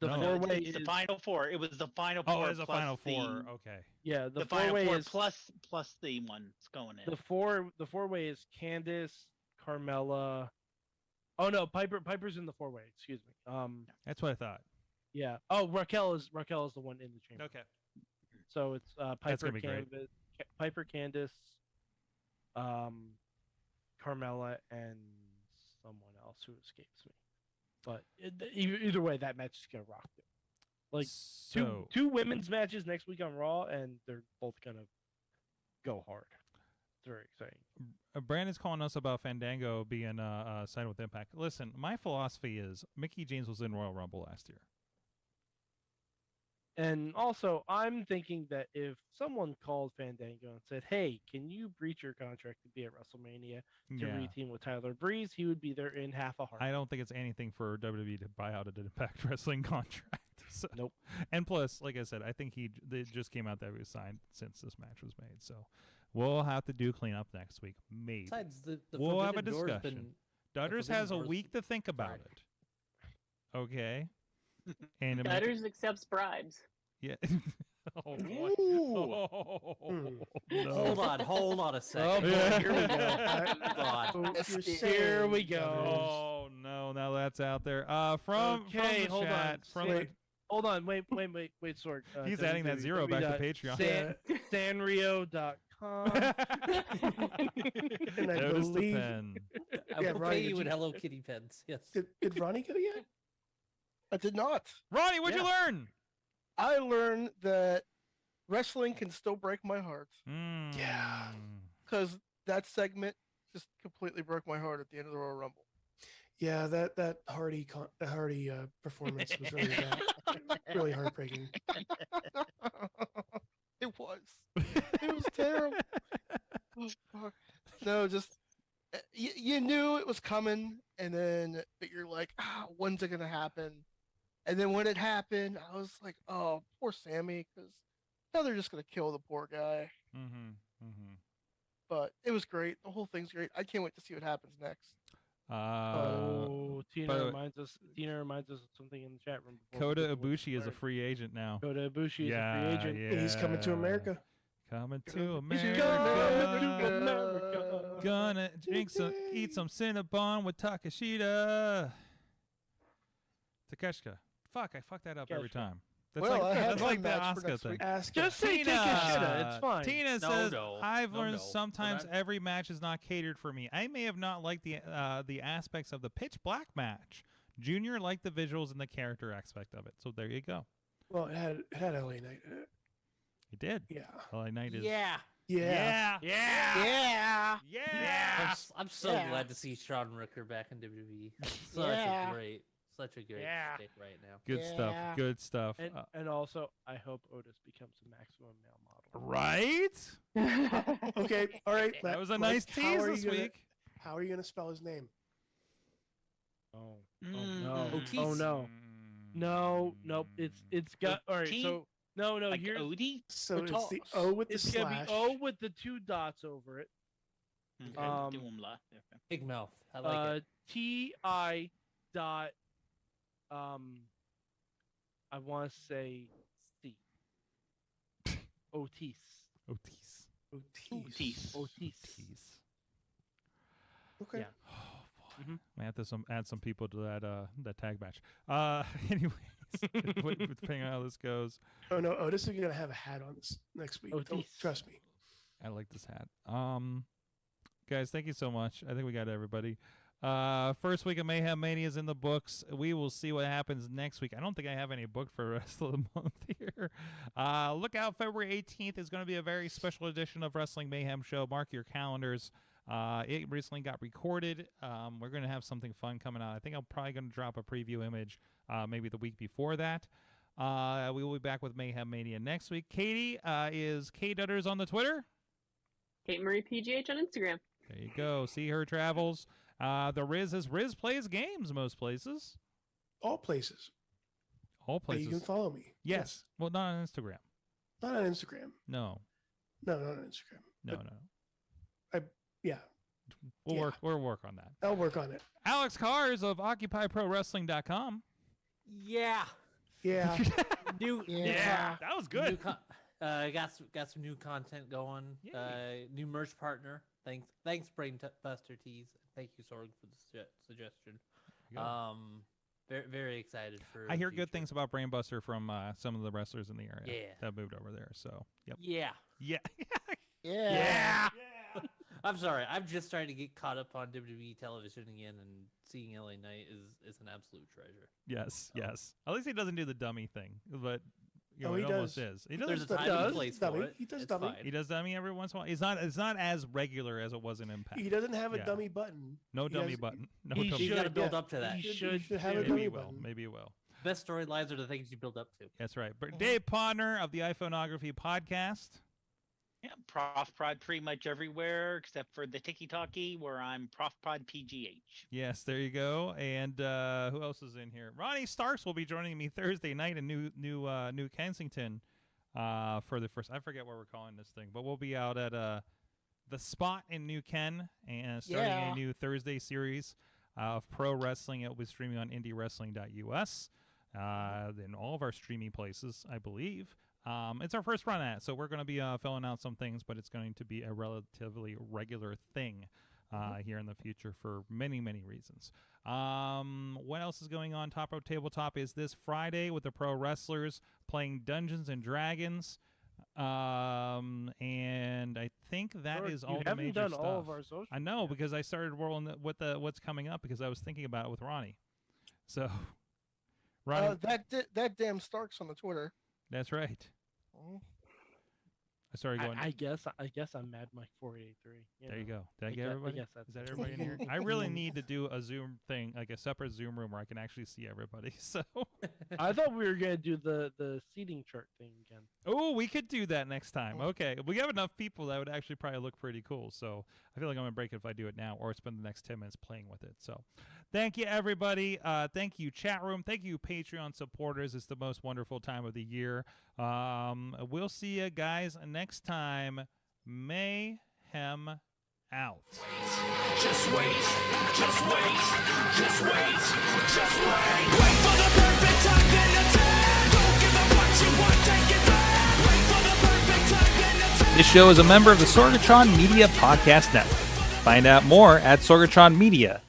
The No, 4-way it's the final four. It was the final Oh, four. it was the plus final four. the- Okay. Yeah, the final 4-way four is plus the one that's going in. the four-way is Candice, Carmella. Oh no, Piper's in the 4-way. Excuse me. That's what I thought. Yeah. Oh, Raquel is the one in the chamber. Okay. So it's That's Piper, gonna be great. Candice, Carmella, and someone else who escapes me. But either way, that match is gonna rock it. Like two women's matches next week on Raw, and they're both gonna go hard. It's very exciting. Brandon's calling us about Fandango being signed with Impact. Listen, my philosophy is Mickey James was in Royal Rumble last year. And also, I'm thinking that if someone called Fandango and said, "Hey, can you breach your contract to be at WrestleMania to Yeah. reteam with Tyler Breeze?" he would be there in half a heartbeat. I don't think it's anything for WWE to buy out an Impact Wrestling contract. So. Nope. And plus, like I said, I think they just came out that he was signed since this match was made. So we'll have to do cleanup next week, maybe. Besides, the we'll have a Forbidden Door's discussion. been- Dudders Forbidden has a Door's- week to think about it. Okay. And to make- Dudders accepts bribes. yeah. Oh boy. Ooh. No. Hold on a Oh second. boy, here we go. God. So you're Here saying, we go. Oh no! Now that's out there. From Okay, the hold on. chat, from Wait. Hold on, wait, Sorg. he's adding that zero back to Patreon. Sanrio.com. And I Notice the believe pen. I Yeah, will Ronnie, pay did you in you- Hello Kitty pens. Yes. did Ronnie go yet? I did not. Ronnie, what'd you learn? I learned that wrestling can still break my heart Yeah. because that segment just completely broke my heart at the end of the Royal Rumble. Yeah, that Hardy performance was really bad. Really heartbreaking. It was. It was terrible. Oh, fuck. No, just you knew it was coming, and then but you're like, when's it gonna happen? And then when it happened, I was like, oh, poor Sammy, because now they're just gonna kill the poor guy. But it was great. The whole thing's great. I can't wait to see what happens next. Tina but- reminds us of something in the chat room. before we Kota get to what's Ibushi is a learned. free agent now. Kota Ibushi is a free agent. Yeah, He's coming to America. Coming to He's America. coming to America. Gonna eat some Cinnabon with Takeshita. Takeshita. Fuck, I fuck that up every Takeshita. time. That's Well, I have that's my like the match for Oscar next thing. week. Ask Just say Tina, Takeshita. It's fine. Tina No, says, no. I've No, learned no. sometimes We're not- every match is not catered for me. I may have not liked the aspects of the pitch black match. Junior liked the visuals and the character aspect of it. So there you go. Well, it had LA Knight in it. He did. Yeah. LA Knight is. Yeah. Yeah. Yeah. Yeah. I'm so Yeah. glad to see Sean Ricker back in WWE. Yeah. Such a great Yeah. stick right now. Good stuff. Yeah. Good stuff. And also, I hope Otis becomes a maximum male model. Right? Okay. All right. That was a Mike, nice how tease are you this gonna- week. How are you gonna spell his name? Oh Mm. no! Otis. Oh no! No, nope. It's got all right. Otis? So no, Like here's Odie? So it's the Otis. O with the it's gonna slash. be O with the two dots over it. Okay, do 'em live. Okay. Big mouth. I like it. TI dot I want to say C. Otis. Otis. Otis. Otis. Okay. Yeah. Oh boy. Mhm. I have to add some people to that tag match. Anyways, depending on how this goes, Oh no, Otis is gonna have a hat on this next week. Don't- Otis. trust me. I like this hat. Guys, thank you so much. I think we got everybody. First week of Mayhem Mania is in the books. We will see what happens next week. I don't think I have any booked for the rest of the month here. Look out, February 18th is going to be a very special edition of Wrestling Mayhem Show. Mark your calendars. It recently got recorded. We're going to have something fun coming out. I think I'm probably going to drop a preview image maybe the week before that. We will be back with Mayhem Mania next week. Katie is K Dudders on the Twitter. Kate Marie PGH on Instagram. There you go. See her travels. The Riz is Riz plays games most places. All places. All But places. you can follow me. Yes. Well, not on Instagram. Not on Instagram. No. No, not on Instagram. No, But no. yeah, We'll work on that. I'll work on it. Alex Cars of OccupyProWrestling.com. Yeah. Yeah. New. That was good. Got some new content going. New merch partner. Thanks, Brainbuster Tees. Thank you, Sorg, for the suggestion. Very, very excited for. I hear the good future. things about Brainbuster from some of the wrestlers in the area Yeah. that moved over there. So, yep. Yeah. Yeah. Yeah. I'm sorry. I'm just trying to get caught up on WWE television again, and seeing LA Knight is an absolute treasure. Yes, yes. At least he doesn't do the dummy thing, but Oh, it he almost does. is. He There's does. a time does. and place Dummy. for it. He does It's dummy. fine. He does dummy every once in a while. It's not as regular as it was in Impact. He doesn't have a Yeah. dummy button. No He dummy has- button. No he dummy. He's got to should, build yeah. up to that. He You should should have a Maybe dummy he will. button. Maybe he will. best storylines are the things you build up to. That's right. But Dave Podner of the iPhoneography podcast. Yeah, Prof Prod pretty much everywhere except for the Tiki Talkie, where I'm Prof Prod PGH. Yes, there you go. And who else is in here? Ronnie Starks will be joining me Thursday night in New Kensington for the first. I forget what we're calling this thing, but we'll be out at the Spot in New Ken and starting a new Thursday series of pro wrestling. It will be streaming on IndyWrestling.us in all of our streaming places, I believe. It's our first run at it, so we're going to be filling out some things, but it's going to be a relatively regular thing here in the future for many, many reasons. What else is going on? Top Rope Tabletop is this Friday with the pro wrestlers playing Dungeons and Dragons. And I think that is all the major done stuff. all of our social I know, because I started rolling with what's coming up because I was thinking about it with Ronnie. So, Ronnie, that damn Starks on the Twitter. that's right. Oh. I started going. I guess I'm Mad Mike 483. There you go. Did I I get guess- everybody? I guess that's Is that it. everybody in here? I really need to do a Zoom thing, like a separate Zoom room where I can actually see everybody. So. I thought we were gonna do the seating chart thing again. Oh, we could do that next time. Okay. We have enough people that would actually probably look pretty cool. So I feel like I'm going to break it if I do it now or spend the next 10 minutes playing with it. So thank you, everybody. Thank you, chat room. Thank you, Patreon supporters. It's the most wonderful time of the year. We'll see you guys next time. Mayhem out. Just wait, just wait, just wait, just wait. Wait for the perfect time, then attack. Don't give up what you want, take it back. Wait for the perfect time, then attack. This show is a member of the Sorgatron Media Podcast Network. Find out more at sorgatronmedia.com.